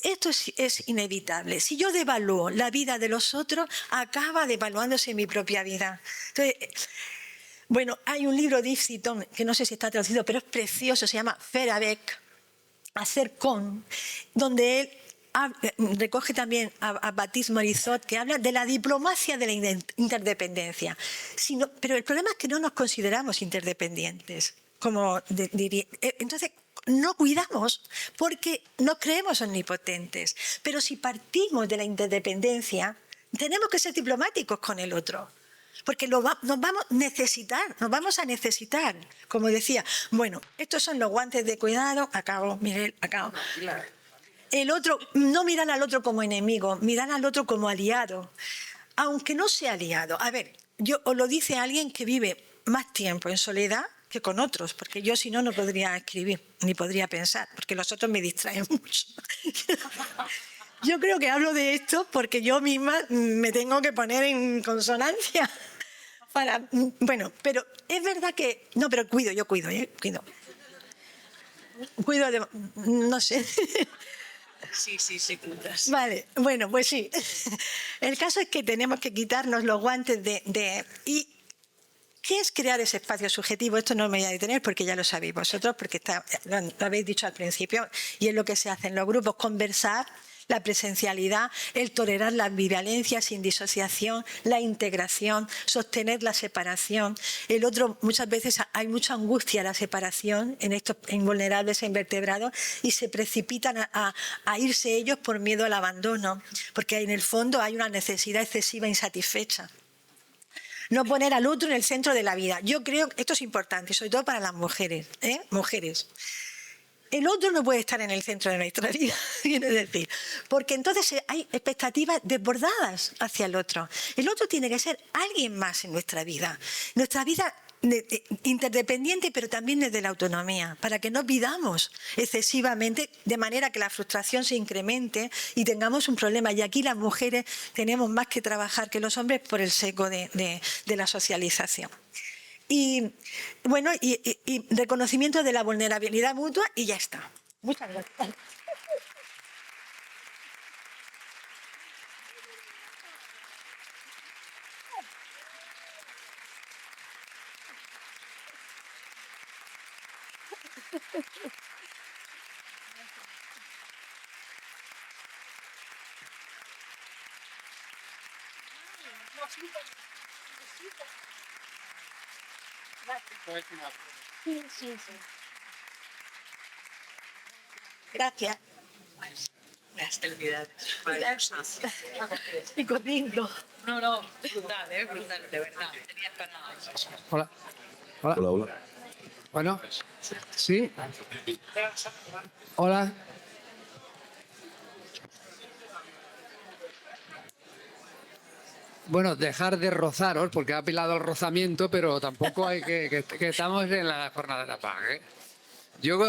Esto es inevitable. Si yo devalúo la vida de los otros, acaba devaluándose mi propia vida. Entonces, bueno, hay un libro de Yves Citon, que no sé si está traducido, pero es precioso, se llama Faire avec, hacer con, donde él recoge también a Baptiste Morizot, que habla de la diplomacia de la interdependencia. Pero el problema es que no nos consideramos interdependientes, como diría. Entonces, no cuidamos porque no creemos omnipotentes. Pero si partimos de la interdependencia, tenemos que ser diplomáticos con el otro. Porque nos vamos a necesitar. Como decía, bueno, estos son los guantes de cuidado. Acabo, Miguel, acabo. El otro, no miran al otro como enemigo, miran al otro como aliado. Aunque no sea aliado. A ver, os lo dice alguien que vive más tiempo en soledad que con otros, porque yo si no, no podría escribir, ni podría pensar, porque los otros me distraen mucho. Yo creo que hablo de esto porque yo misma me tengo que poner en consonancia. Bueno, pero es verdad que... No, pero yo cuido. Cuido de... No sé. Sí, cuidas. Vale, bueno, pues sí. El caso es que tenemos que quitarnos los guantes y ¿qué es crear ese espacio subjetivo? Esto no me voy a detener porque ya lo sabéis vosotros, porque lo habéis dicho al principio, y es lo que se hace en los grupos: conversar, la presencialidad, el tolerar la ambivalencia sin disociación, la integración, sostener la separación. El otro, muchas veces hay mucha angustia a la separación en estos invulnerables e invertebrados y se precipitan a irse ellos por miedo al abandono, porque en el fondo hay una necesidad excesiva insatisfecha. No poner al otro en el centro de la vida. Yo creo que esto es importante, sobre todo para las mujeres. Mujeres. El otro no puede estar en el centro de nuestra vida, quiero decir, porque entonces hay expectativas desbordadas hacia el otro. El otro tiene que ser alguien más en nuestra vida. Nuestra vida interdependiente, pero también desde la autonomía, para que no pidamos excesivamente, de manera que la frustración se incremente y tengamos un problema. Y aquí las mujeres tenemos más que trabajar que los hombres por el seco de la socialización. Y bueno, y reconocimiento de la vulnerabilidad mutua, y ya está. Muchas gracias. Sí. Gracias. Las felicidades. Y corriendo. No, brutal, de verdad. Tenías ganas. Hola. Bueno, sí. Hola. Bueno, dejar de rozaros, porque ha apelado al rozamiento, pero tampoco hay que estamos en la jornada de la paz. Yo,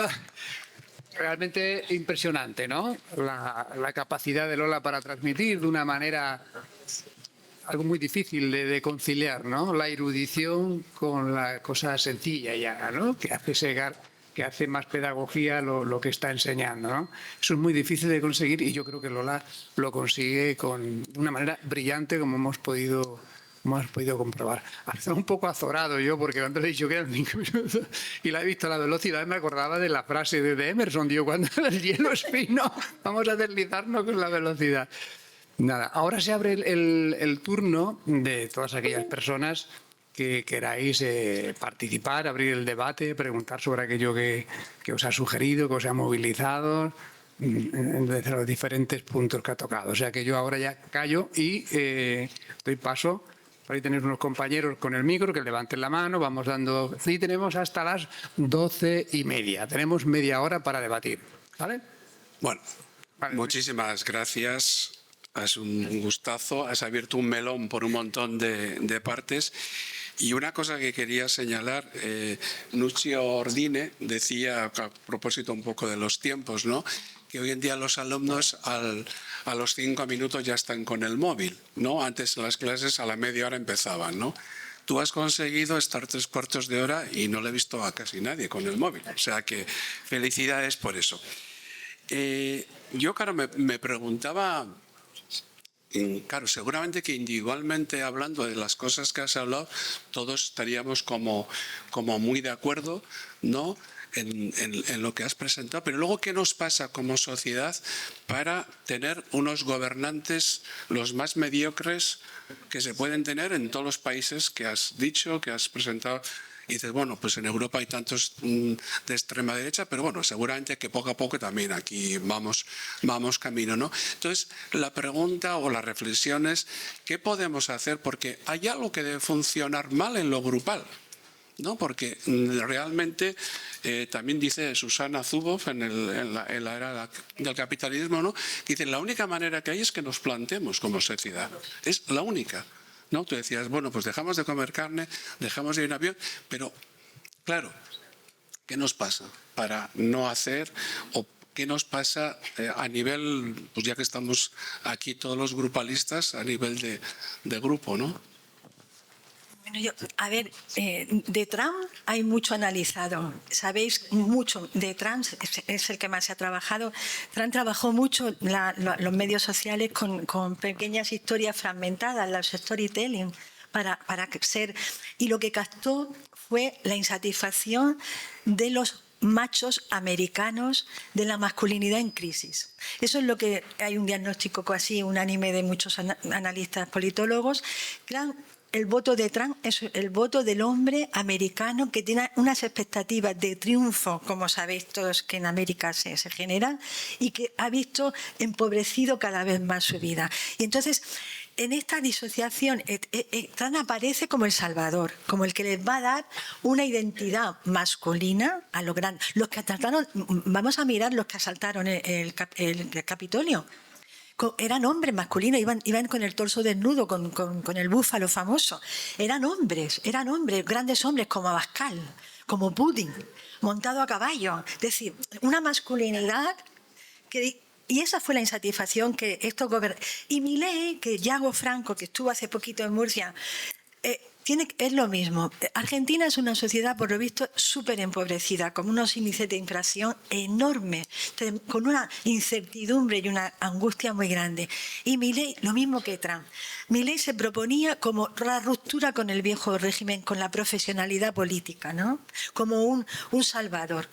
realmente impresionante, ¿no? La capacidad de Lola para transmitir de una manera algo muy difícil de conciliar, ¿no? La erudición con la cosa sencilla ya, ¿no? Que hace más pedagogía lo que está enseñando, ¿no? Eso es muy difícil de conseguir y yo creo que Lola lo consigue de una manera brillante, como hemos podido comprobar. Estaba un poco azorado yo, porque cuando le he dicho que eran 5 minutos y la he visto a la velocidad, me acordaba de la frase de Emerson, digo, cuando el hielo es fino, vamos a deslizarnos con la velocidad. Nada, ahora se abre el turno de todas aquellas personas que queráis participar, abrir el debate, preguntar sobre aquello que os ha sugerido, que os ha movilizado, desde los diferentes puntos que ha tocado. O sea que yo ahora ya callo y doy paso Por ahí tenéis unos compañeros con el micro que levanten la mano, vamos dando... Y tenemos hasta las 12:30. Tenemos media hora para debatir. ¿Vale? Bueno, Vale. muchísimas gracias. Es un gustazo. Has abierto un melón por un montón de partes. Y una cosa que quería señalar, Nuccio Ordine decía, a propósito un poco de los tiempos, ¿no?, que hoy en día los alumnos a los 5 minutos ya están con el móvil, ¿no? Antes las clases a la media hora empezaban, ¿no? Tú has conseguido estar 3/4 de hora y no le he visto a casi nadie con el móvil. O sea que felicidades por eso. Yo, claro, me preguntaba... Claro, seguramente que individualmente hablando de las cosas que has hablado, todos estaríamos como muy de acuerdo, ¿no?, en lo que has presentado. Pero luego, ¿qué nos pasa como sociedad para tener unos gobernantes los más mediocres que se pueden tener en todos los países que has dicho, que has presentado? Y dices, bueno, pues en Europa hay tantos de extrema derecha, pero bueno, seguramente que poco a poco también aquí vamos camino, ¿no? Entonces, la pregunta o la reflexión es, ¿qué podemos hacer? Porque hay algo que debe funcionar mal en lo grupal, ¿no? Porque realmente, también dice Susana Zuboff en la era del capitalismo, ¿no?, que dice, la única manera que hay es que nos plantemos como sociedad. Es la única. ¿No? Tú decías, bueno, pues dejamos de comer carne, dejamos de ir en avión, pero claro, ¿qué nos pasa para no hacer o qué nos pasa a nivel, pues ya que estamos aquí todos los grupalistas, a nivel de grupo, ¿no? Bueno, de Trump hay mucho analizado. Sabéis mucho de Trump, es el que más se ha trabajado. Trump trabajó mucho los medios sociales con pequeñas historias fragmentadas, los storytelling, para ser... Y lo que captó fue la insatisfacción de los machos americanos de la masculinidad en crisis. Eso es lo que hay un diagnóstico casi unánime de muchos analistas politólogos. El voto de Trump es el voto del hombre americano que tiene unas expectativas de triunfo, como sabéis todos que en América se generan, y que ha visto empobrecido cada vez más su vida. Y entonces, en esta disociación, Trump aparece como el salvador, como el que les va a dar una identidad masculina a los grandes. Los que trataron, vamos a mirar los que asaltaron el Capitolio. Eran hombres masculinos, iban con el torso desnudo, con el búfalo famoso. Eran hombres, grandes hombres como Abascal, como Putin, montado a caballo. Es decir, una masculinidad que... Y esa fue la insatisfacción que estos gobernantes... Y Milei, que Yago Franco, que estuvo hace poquito en Murcia, es lo mismo. Argentina es una sociedad, por lo visto, súper empobrecida, con unos índices de inflación enormes, con una incertidumbre y una angustia muy grande. Y Milei, lo mismo que Trump. Milei se proponía como la ruptura con el viejo régimen, con la profesionalidad política, ¿no?, como un salvador.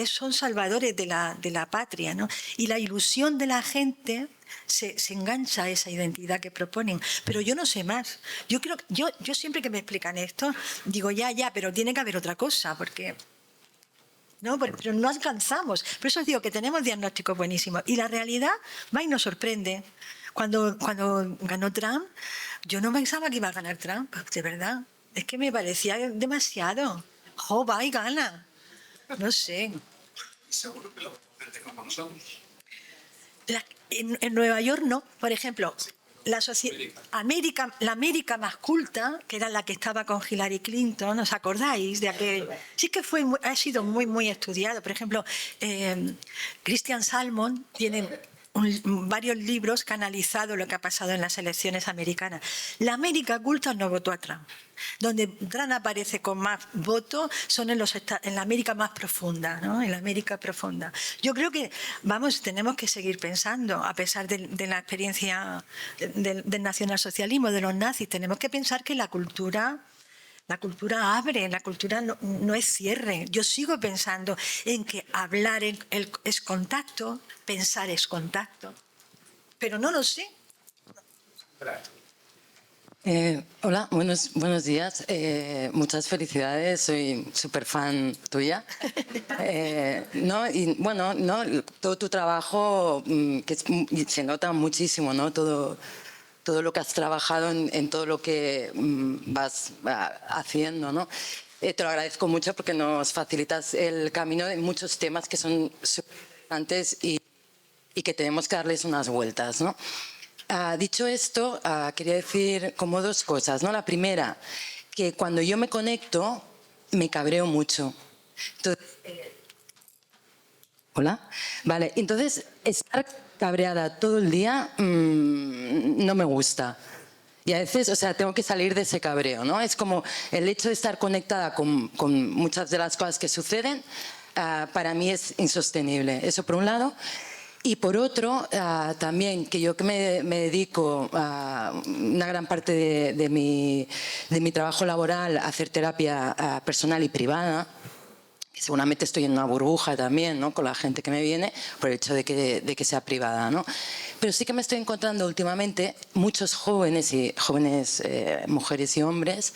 Son salvadores de la patria, ¿no? Y la ilusión de la gente se engancha a esa identidad que proponen. Pero yo no sé más. Yo siempre que me explican esto, digo, ya, pero tiene que haber otra cosa, porque... No, pero no alcanzamos. Por eso os digo que tenemos diagnósticos buenísimos. Y la realidad va y nos sorprende. Cuando ganó Trump, yo no pensaba que iba a ganar Trump, de verdad. Es que me parecía demasiado. Va y gana. No sé. Seguro que lo como nosotros. En Nueva York no. Por ejemplo, la América más culta, que era la que estaba con Hillary Clinton, ¿os acordáis de aquel? Sí que ha sido muy, muy estudiado. Por ejemplo, Christian Salmon tiene varios libros que han analizado lo que ha pasado en las elecciones americanas. La América culta no votó a Trump. Donde Trump aparece con más votos son en la América más profunda, ¿no? En la América profunda. Yo creo que, tenemos que seguir pensando, a pesar de la experiencia del nacionalsocialismo, de los nazis, tenemos que pensar que la cultura abre, la cultura no es cierre. Yo sigo pensando en que hablar es contacto, pensar es contacto. Pero no lo sé. Hola, buenos días. Muchas felicidades, soy súper fan tuya. Todo tu trabajo, que se nota muchísimo, ¿no? Todo todo lo que has trabajado en todo lo que vas haciendo, ¿no? Te lo agradezco mucho porque nos facilitas el camino en muchos temas que son súper importantes y que tenemos que darles unas vueltas, ¿no? Dicho esto, quería decir como dos cosas, ¿no? La primera, que cuando yo me conecto, me cabreo mucho. Entonces, ¿hola? Vale, entonces estar cabreada todo el día no me gusta. Y a veces, o sea, tengo que salir de ese cabreo, ¿no? Es como el hecho de estar conectada con muchas de las cosas que suceden, para mí es insostenible. Eso por un lado. Y por otro, también que yo que me dedico una gran parte de mi trabajo laboral a hacer terapia personal y privada, que seguramente estoy en una burbuja también, ¿no? Con la gente que me viene, por el hecho de que sea privada, ¿no? Pero sí que me estoy encontrando últimamente muchos jóvenes mujeres y hombres,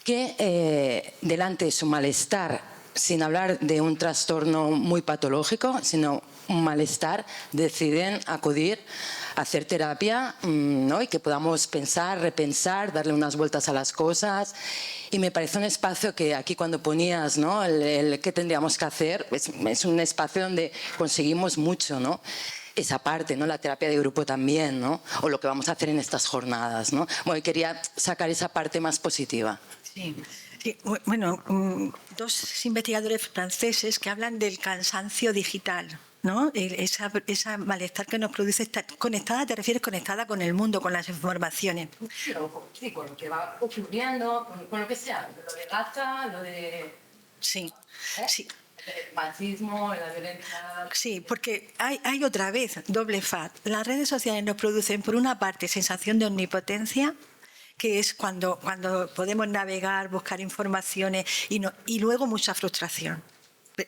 que delante de su malestar, sin hablar de un trastorno muy patológico, sino un malestar, deciden acudir a hacer terapia, ¿no? Y que podamos pensar, repensar, darle unas vueltas a las cosas. Y me parece un espacio que aquí cuando ponías, ¿no? el qué tendríamos que hacer, es un espacio donde conseguimos mucho, ¿no? Esa parte, ¿no? La terapia de grupo también, ¿no? O lo que vamos a hacer en estas jornadas, ¿no? Bueno, quería sacar esa parte más positiva. Sí. Sí, bueno, dos investigadores franceses que hablan del cansancio digital, ¿no? Esa malestar que nos produce estar conectada, ¿te refieres conectada con el mundo, con las informaciones? Sí, con lo que va ocurriendo, con lo que sea, lo de Gaza, lo de... Sí, sí. El machismo, la violencia... Sí, porque hay otra vez doble faz. Las redes sociales nos producen, por una parte, sensación de omnipotencia, que es cuando podemos navegar, buscar informaciones y luego mucha frustración.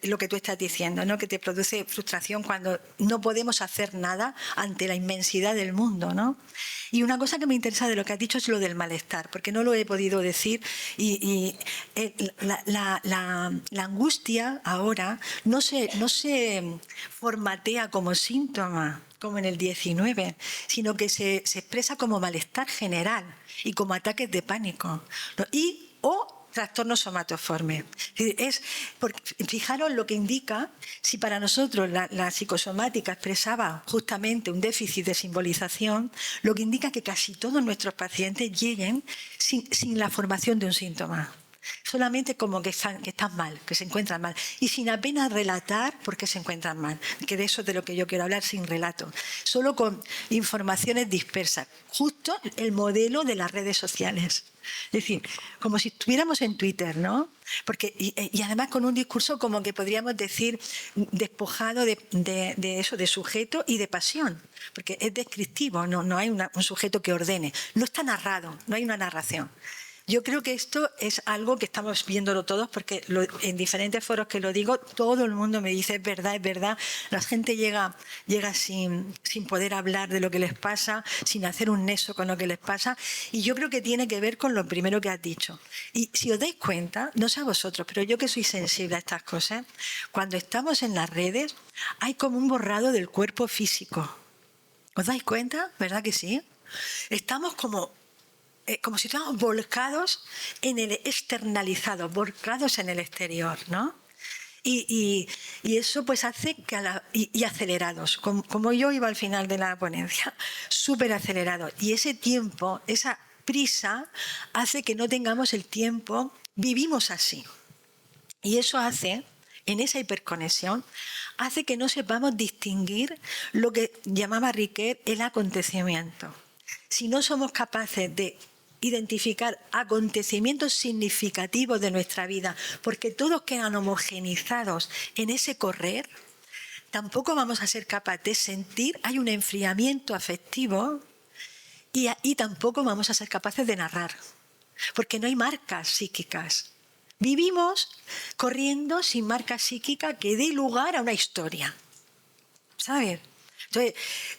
Lo que tú estás diciendo, ¿no? Que te produce frustración cuando no podemos hacer nada ante la inmensidad del mundo, ¿no? Y una cosa que me interesa de lo que has dicho es lo del malestar, porque no lo he podido decir la angustia ahora no se formatea como síntoma, como en el 19, sino que se expresa como malestar general y como ataques de pánico, ¿no? O trastorno somatoforme. Fijaros lo que indica, si para nosotros la psicosomática expresaba justamente un déficit de simbolización, lo que indica que casi todos nuestros pacientes lleguen sin la formación de un síntoma. Solamente como que están mal, que se encuentran mal, y sin apenas relatar por qué se encuentran mal, que de eso es de lo que yo quiero hablar, sin relato, solo con informaciones dispersas, justo el modelo de las redes sociales. Es decir, como si estuviéramos en Twitter, ¿no? Porque, y además con un discurso como que podríamos decir despojado de eso, de sujeto y de pasión, porque es descriptivo, no hay un sujeto que ordene, no está narrado, no hay una narración. Yo creo que esto es algo que estamos viéndolo todos, porque en diferentes foros que lo digo, todo el mundo me dice, es verdad, la gente llega sin poder hablar de lo que les pasa, sin hacer un nexo con lo que les pasa, y yo creo que tiene que ver con lo primero que has dicho. Y si os dais cuenta, no sé a vosotros, pero yo que soy sensible a estas cosas, cuando estamos en las redes hay como un borrado del cuerpo físico. ¿Os dais cuenta? ¿Verdad que sí? Estamos como si estuviéramos volcados en el externalizado, volcados en el exterior, ¿no? Y eso pues hace que y acelerados, como yo iba al final de la ponencia, súper acelerados. Y ese tiempo, esa prisa, hace que no tengamos el tiempo, vivimos así. Y eso hace, en esa hiperconexión, hace que no sepamos distinguir lo que llamaba Riquet el acontecimiento. Si no somos capaces de identificar acontecimientos significativos de nuestra vida, porque todos quedan homogenizados en ese correr, tampoco vamos a ser capaces de sentir, hay un enfriamiento afectivo y tampoco vamos a ser capaces de narrar, porque no hay marcas psíquicas. Vivimos corriendo sin marca psíquica que dé lugar a una historia, ¿sabes? Entonces,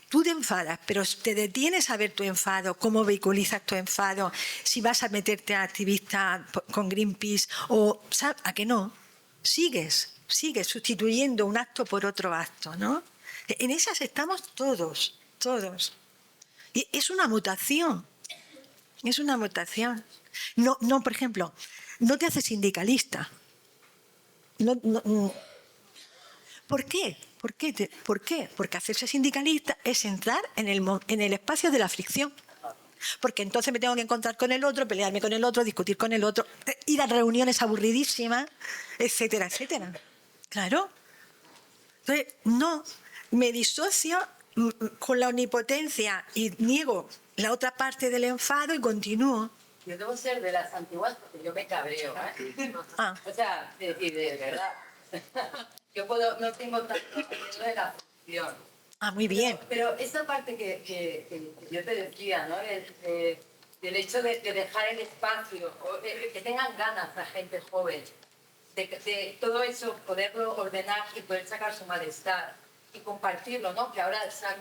tú te enfadas, pero te detienes a ver tu enfado, cómo vehiculizas tu enfado, si vas a meterte a activista con Greenpeace o, ¿sabes? ¿A qué no? Sigues sustituyendo un acto por otro acto, ¿no? En esas estamos todos. Y es una mutación. Es una mutación. No, por ejemplo, no te haces sindicalista. No. ¿Por qué? ¿Por qué? Porque hacerse sindicalista es entrar en el espacio de la fricción. Porque entonces me tengo que encontrar con el otro, pelearme con el otro, discutir con el otro, ir a reuniones aburridísimas, etcétera, etcétera. Claro. Entonces, no, me disocio con la omnipotencia y niego la otra parte del enfado y continúo. Yo debo ser de las antiguas porque yo me cabreo. O sea, de verdad. Yo no tengo tanto miedo de la función. Muy bien. Pero esta parte que yo te decía, ¿no? Del hecho de dejar el espacio, que tengan ganas la gente joven, de todo eso, poderlo ordenar y poder sacar su malestar y compartirlo, ¿no? Que ahora está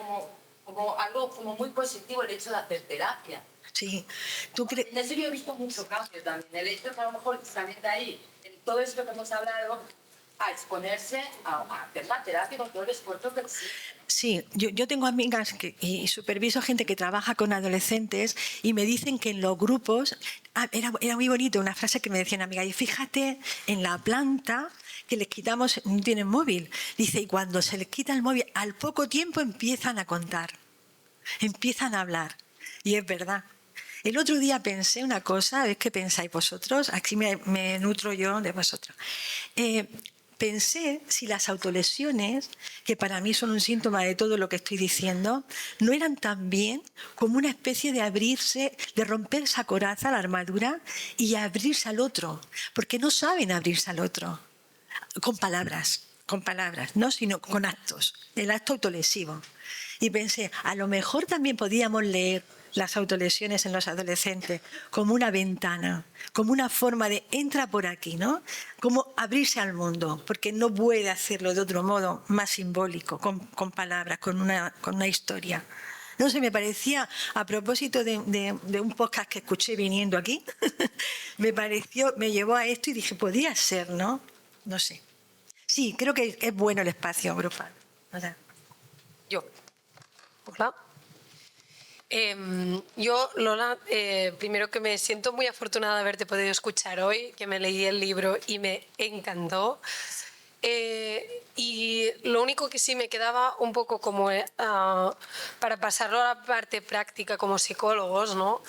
como algo como muy positivo el hecho de hacer terapia. Sí. En eso yo he visto mucho cambio también. El hecho que a lo mejor también de ahí, en todo esto que hemos hablado, a exponerse a hacer la terapia con todo el esfuerzo que existe. Sí, yo tengo amigas y superviso gente que trabaja con adolescentes y me dicen que en los grupos, era muy bonito una frase que me decía una amiga, y fíjate en la planta que les quitamos, no tienen móvil, dice, y cuando se les quita el móvil, al poco tiempo empiezan a contar, empiezan a hablar, y es verdad. El otro día pensé una cosa, ¿ves qué pensáis vosotros? Aquí me nutro yo de vosotros. Pensé si las autolesiones, que para mí son un síntoma de todo lo que estoy diciendo, no eran también como una especie de abrirse, de romper esa coraza, la armadura, y abrirse al otro, porque no saben abrirse al otro con palabras, no, sino con actos, el acto autolesivo. Y pensé, a lo mejor también podíamos leer las autolesiones en los adolescentes como una ventana, como una forma de entra por aquí, ¿no? Como abrirse al mundo, porque no puede hacerlo de otro modo más simbólico, con palabras, con una historia. No sé, me parecía, a propósito de un podcast que escuché viniendo aquí, me llevó a esto y dije, podría ser, ¿no? No sé. Sí, creo que es bueno el espacio grupal. O sea, yo. Hola. Yo, Lola, primero que me siento muy afortunada de haberte podido escuchar hoy, que me leí el libro y me encantó. Y lo único que sí me quedaba un poco como para pasarlo a la parte práctica como psicólogos, ¿no?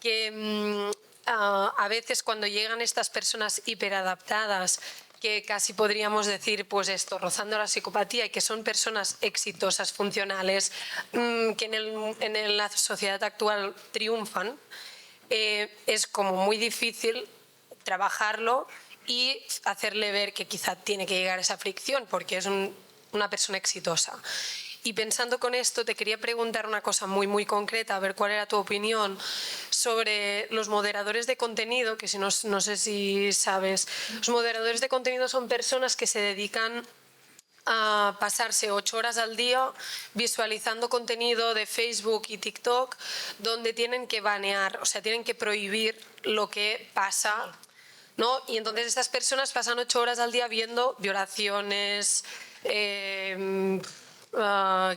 Que a veces cuando llegan estas personas hiperadaptadas, que casi podríamos decir, pues esto, rozando la psicopatía, y que son personas exitosas, funcionales, que en la sociedad actual triunfan, es como muy difícil trabajarlo y hacerle ver que quizá tiene que llegar a esa fricción porque es una persona exitosa. Y pensando con esto, te quería preguntar una cosa muy, muy concreta, a ver cuál era tu opinión sobre los moderadores de contenido, que si no sé si sabes, los moderadores de contenido son personas que se dedican a pasarse 8 horas al día visualizando contenido de Facebook y TikTok donde tienen que banear, o sea, tienen que prohibir lo que pasa, ¿no? Y entonces estas personas pasan 8 horas al día viendo violaciones,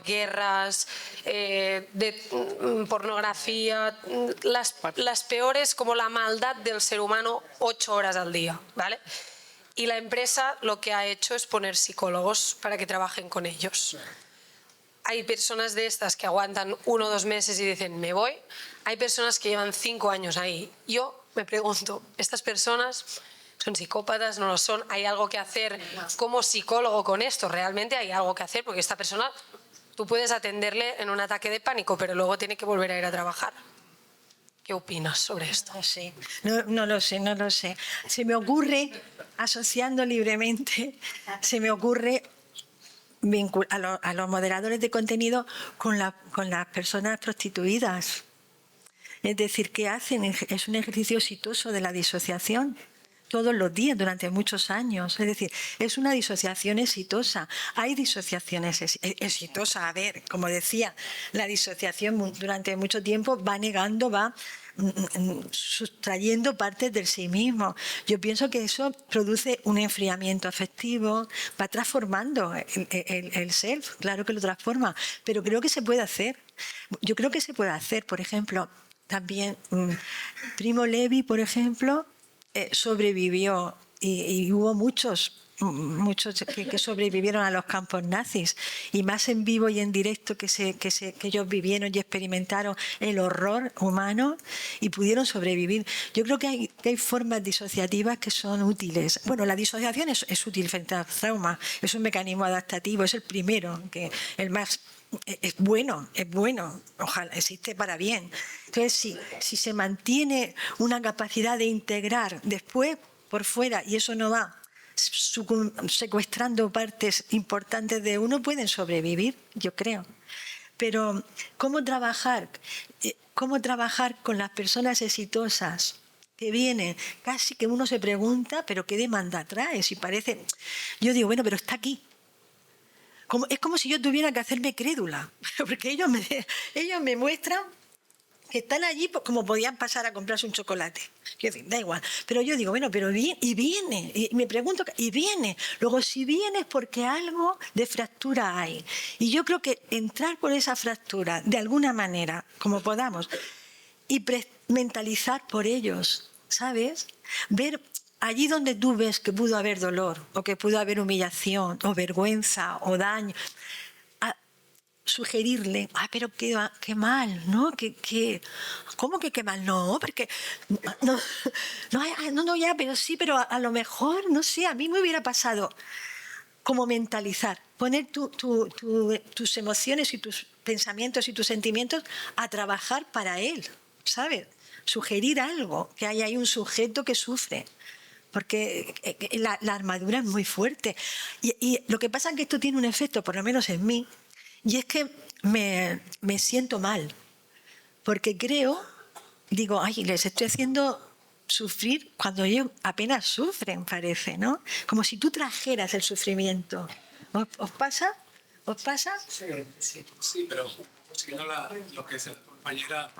guerras, de pornografía, las peores, como la maldad del ser humano, 8 horas al día, ¿vale? Y la empresa lo que ha hecho es poner psicólogos para que trabajen con ellos. Hay personas de estas que aguantan 1 o 2 meses y dicen me voy. Hay personas que llevan 5 años ahí. Yo me pregunto, ¿estas personas son psicópatas? ¿No lo son? ¿Hay algo que hacer como psicólogo con esto? ¿Realmente hay algo que hacer? Porque esta persona, tú puedes atenderle en un ataque de pánico, pero luego tiene que volver a ir a trabajar. ¿Qué opinas sobre esto? No lo sé. Se me ocurre, asociando libremente, se me ocurre a los moderadores de contenido con las personas prostituidas. Es decir, ¿qué hacen? Es un ejercicio exitoso de la disociación. Todos los días, durante muchos años. Es decir, es una disociación exitosa. Hay disociaciones exitosas. A ver, como decía, la disociación durante mucho tiempo va negando, va sustrayendo partes del sí mismo. Yo pienso que eso produce un enfriamiento afectivo, va transformando el self, claro que lo transforma, pero creo que se puede hacer. Yo creo que se puede hacer, por ejemplo, también Primo Levi, por ejemplo, sobrevivió y hubo muchos que sobrevivieron a los campos nazis, y más en vivo y en directo que ellos vivieron y experimentaron el horror humano y pudieron sobrevivir. Yo creo que hay formas disociativas que son útiles. Bueno, la disociación es útil frente al trauma, es un mecanismo adaptativo, es el primero, el más... Es bueno, ojalá existe para bien. Entonces, si se mantiene una capacidad de integrar después por fuera y eso no va secuestrando partes importantes de uno, pueden sobrevivir, yo creo. Pero ¿cómo trabajar con las personas exitosas que vienen? Casi que uno se pregunta, ¿pero qué demanda trae? Si parece... Yo digo, bueno, pero está aquí. Es como si yo tuviera que hacerme crédula, porque ellos me muestran que están allí como podían pasar a comprarse un chocolate. Quiero decir, da igual. Pero yo digo, bueno, pero viene, y me pregunto, y viene. Luego, si viene es porque algo de fractura hay. Y yo creo que entrar por esa fractura, de alguna manera, como podamos, y mentalizar por ellos, ¿sabes? Ver allí donde tú ves que pudo haber dolor, o que pudo haber humillación, o vergüenza, o daño, sugerirle, pero qué mal, ¿no? ¿Cómo que qué mal? No, porque no, ya, pero sí, pero a lo mejor, no sé, a mí me hubiera pasado como mentalizar, poner tus emociones y tus pensamientos y tus sentimientos a trabajar para él, ¿sabes? Sugerir algo, que hay ahí un sujeto que sufre. Porque la armadura es muy fuerte. Y lo que pasa es que esto tiene un efecto, por lo menos en mí, y es que me siento mal, porque digo, ay, les estoy haciendo sufrir cuando ellos apenas sufren, parece, ¿no? Como si tú trajeras el sufrimiento. ¿Os pasa? ¿Os pasa? Sí, pero siguiendo lo que dice la compañera,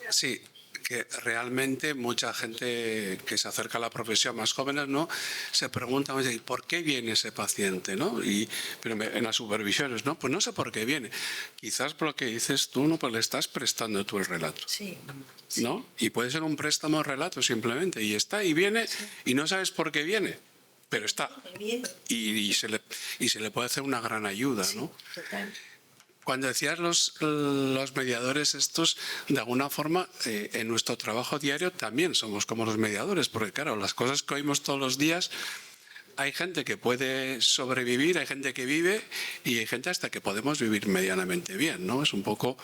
sí, que realmente mucha gente que se acerca a la profesión, más jóvenes, ¿no?, se preguntan, oye, ¿por qué viene ese paciente?, ¿no? Pero en las supervisiones, ¿no? Pues no sé por qué viene. Quizás por lo que dices tú, ¿no?, pues le estás prestando tú el relato. Sí. ¿No? Y puede ser un préstamo de relato simplemente, y está, y viene, y no sabes por qué viene, pero está. Y se le puede hacer una gran ayuda, ¿no? Sí, total. Cuando decías los mediadores estos, de alguna forma, en nuestro trabajo diario también somos como los mediadores, porque claro, las cosas que oímos todos los días, hay gente que puede sobrevivir, hay gente que vive y hay gente hasta que podemos vivir medianamente bien, ¿no? Es un poco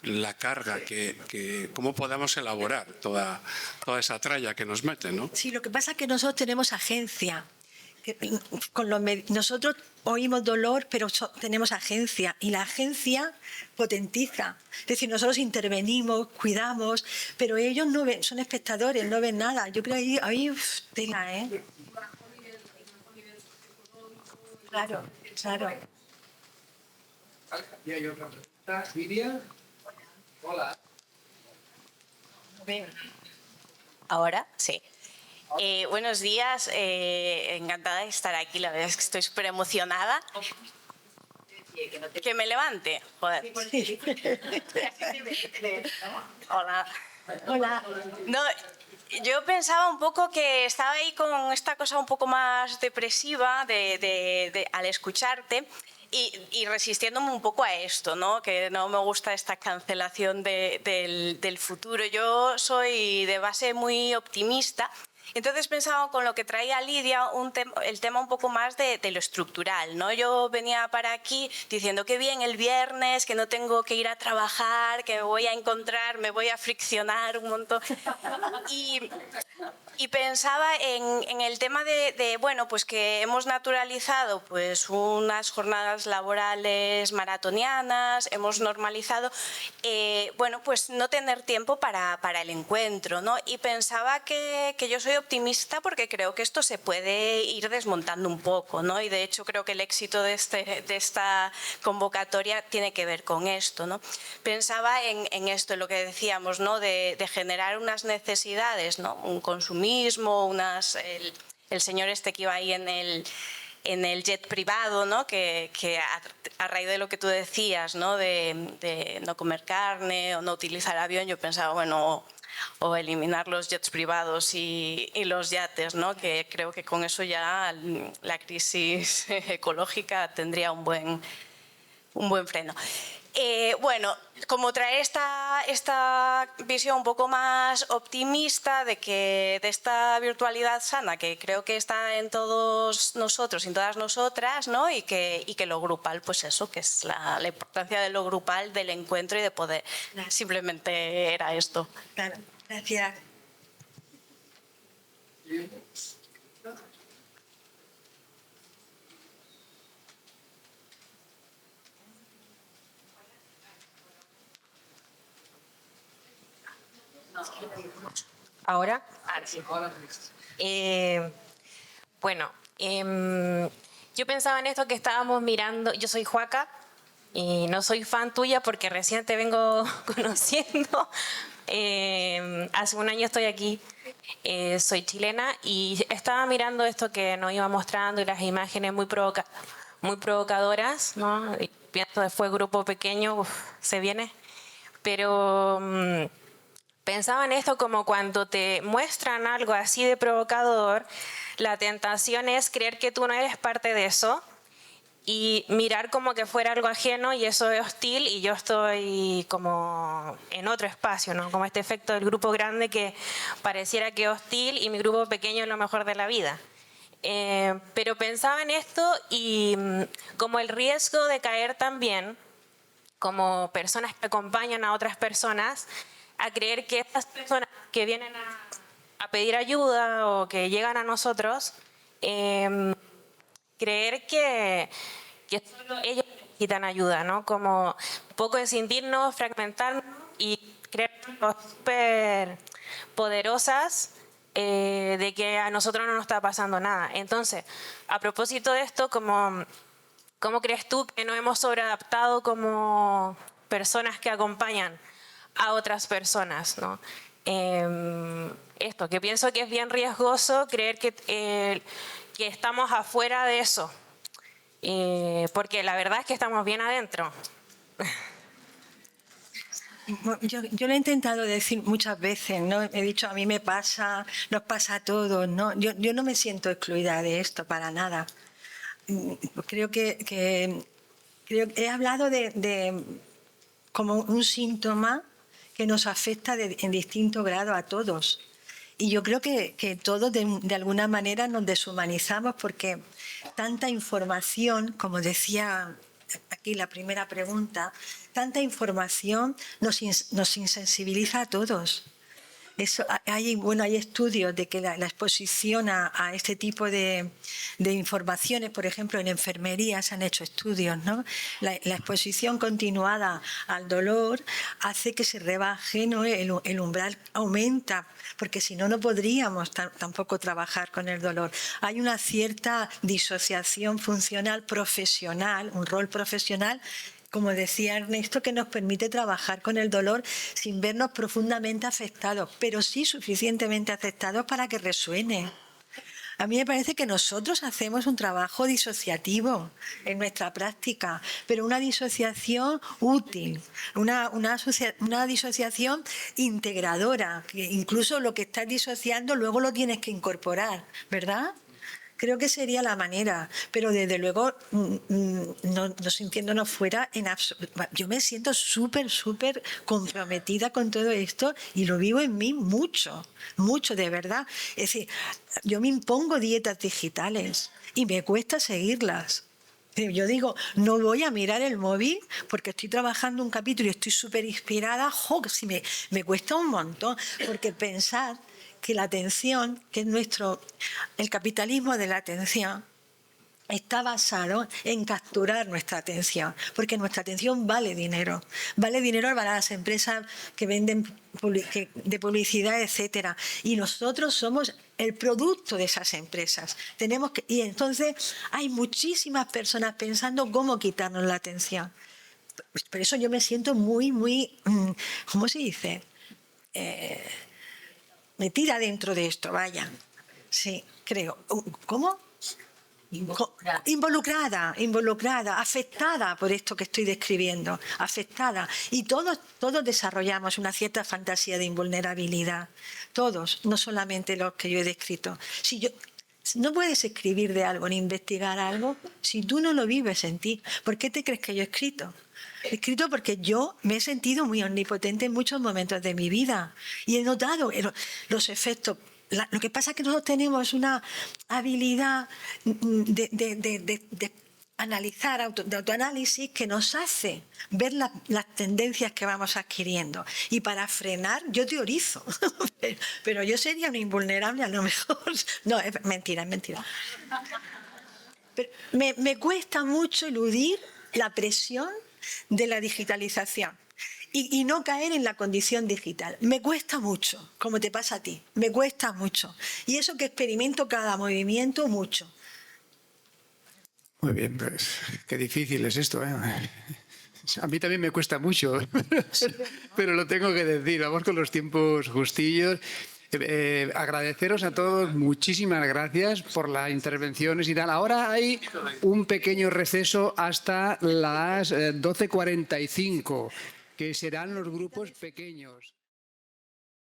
la carga cómo podemos elaborar toda esa tralla que nos meten, ¿no? Sí, lo que pasa es que nosotros tenemos agencia. Nosotros oímos dolor, pero tenemos agencia, y la agencia potentiza. Es decir, nosotros intervenimos, cuidamos, pero ellos no ven, son espectadores, no ven nada. Yo creo que ahí tela, ¿eh? Claro. Y hay otra pregunta. Lidia. Hola. ¿Ahora? Sí. Buenos días, encantada de estar aquí, la verdad es que estoy súper emocionada. Que me levante, joder. Hola. No, yo pensaba un poco que estaba ahí con esta cosa un poco más depresiva al escucharte. Y resistiéndome un poco a esto, ¿no? Que no me gusta esta cancelación del futuro. Yo soy de base muy optimista. Entonces pensaba con lo que traía Lidia el tema un poco más de lo estructural, ¿no? Yo venía para aquí diciendo que bien el viernes, que no tengo que ir a trabajar, que me voy a encontrar, me voy a friccionar un montón. Y pensaba en el tema de bueno, pues que hemos naturalizado pues unas jornadas laborales maratonianas, hemos normalizado bueno, pues no tener tiempo para el encuentro, ¿no? Y pensaba que yo soy soy optimista porque creo que esto se puede ir desmontando un poco, ¿no? Y de hecho creo que el éxito de esta convocatoria tiene que ver con esto, ¿no? Pensaba en esto, en lo que decíamos, ¿no? De generar unas necesidades, ¿no? Un consumismo, el señor este que iba ahí en el jet privado, ¿no? Que a raíz de lo que tú decías, ¿no? De no comer carne o no utilizar avión, yo pensaba, bueno, o eliminar los jets privados y los yates, ¿no? Que creo que con eso ya la crisis ecológica tendría un buen freno. Bueno, como traer esta visión un poco más optimista de esta virtualidad sana, que creo que está en todos nosotros y en todas nosotras, ¿no? Y que lo grupal, pues eso, que es la importancia de lo grupal, del encuentro y de poder. Simplemente era esto. Claro, gracias. ¿Ahora? Bueno, yo pensaba en esto que estábamos mirando. Yo soy Joaca y no soy fan tuya porque recién te vengo conociendo. Hace un año estoy aquí, soy chilena y estaba mirando esto que nos iba mostrando y las imágenes muy provocadoras, ¿no? Y pienso que fue grupo pequeño, se viene. Pero pensaba en esto como cuando te muestran algo así de provocador, la tentación es creer que tú no eres parte de eso y mirar como que fuera algo ajeno y eso es hostil y yo estoy como en otro espacio, ¿no? Como este efecto del grupo grande que pareciera que es hostil y mi grupo pequeño es lo mejor de la vida. Pero pensaba en esto y como el riesgo de caer también como personas que acompañan a otras personas a creer que estas personas que vienen a pedir ayuda o que llegan a nosotros, creer que solo ellos necesitan ayuda, ¿no? Como un poco de sentirnos, fragmentarnos y creernos súper poderosas de que a nosotros no nos está pasando nada. Entonces, a propósito de esto, ¿cómo crees tú que nos hemos sobreadaptado como personas que acompañan a otras personas, ¿no? Esto, que pienso que es bien riesgoso creer que estamos afuera de eso, porque la verdad es que estamos bien adentro. Yo lo he intentado decir muchas veces, ¿no? He dicho, a mí me pasa, nos pasa a todos, ¿no? Yo no me siento excluida de esto para nada. Creo que he hablado de como un síntoma que nos afecta en distinto grado a todos. Y yo creo que todos de alguna manera nos deshumanizamos porque tanta información, como decía aquí la primera pregunta, tanta información nos insensibiliza a todos. Eso, hay estudios de que la exposición a este tipo de informaciones, por ejemplo, en enfermería se han hecho estudios, ¿no? La exposición continuada al dolor hace que se rebaje, ¿no? El umbral aumenta, porque si no, no podríamos tampoco trabajar con el dolor. Hay una cierta disociación funcional profesional, un rol profesional, como decía Ernesto, que nos permite trabajar con el dolor sin vernos profundamente afectados, pero sí suficientemente afectados para que resuene. A mí me parece que nosotros hacemos un trabajo disociativo en nuestra práctica, pero una disociación útil, una disociación integradora, que incluso lo que estás disociando luego lo tienes que incorporar, ¿verdad? Creo que sería la manera, pero desde luego no sintiéndonos fuera en absoluto. Yo me siento súper comprometida con todo esto y lo vivo en mí mucho, de verdad. Es decir, yo me impongo dietas digitales y me cuesta seguirlas. Yo digo, no voy a mirar el móvil porque estoy trabajando un capítulo y estoy súper inspirada. ¡Jo! Si me cuesta un montón, porque pensar que la atención, que es el capitalismo de la atención, está basado en capturar nuestra atención, porque nuestra atención vale dinero. Vale dinero para las empresas que venden de publicidad, etcétera. Y nosotros somos el producto de esas empresas. Y entonces hay muchísimas personas pensando cómo quitarnos la atención. Por eso yo me siento muy, ¿cómo se dice? Metida dentro de esto, vaya. Sí, creo. ¿Cómo? Involucrada, afectada por esto que estoy describiendo, afectada. Y todos desarrollamos una cierta fantasía de invulnerabilidad. Todos, no solamente los que yo he descrito. No puedes escribir de algo ni investigar algo si tú no lo vives en ti. ¿Por qué te crees que yo he escrito? He escrito porque yo me he sentido muy omnipotente en muchos momentos de mi vida y he notado los efectos. Lo que pasa es que nosotros tenemos una habilidad de analizar, de autoanálisis, que nos hace ver las tendencias que vamos adquiriendo. Y para frenar, yo teorizo, pero yo sería una invulnerable a lo mejor. No, es mentira. Pero me cuesta mucho eludir la presión de la digitalización. Y no caer en la condición digital. Me cuesta mucho, como te pasa a ti. Me cuesta mucho. Y eso que experimento cada movimiento, mucho. Muy bien, pues qué difícil es esto, ¿eh? A mí también me cuesta mucho, pero lo tengo que decir. Vamos con los tiempos justillos. Agradeceros a todos, muchísimas gracias por las intervenciones y tal. Ahora hay un pequeño receso hasta las 12:45. Que serán los grupos pequeños.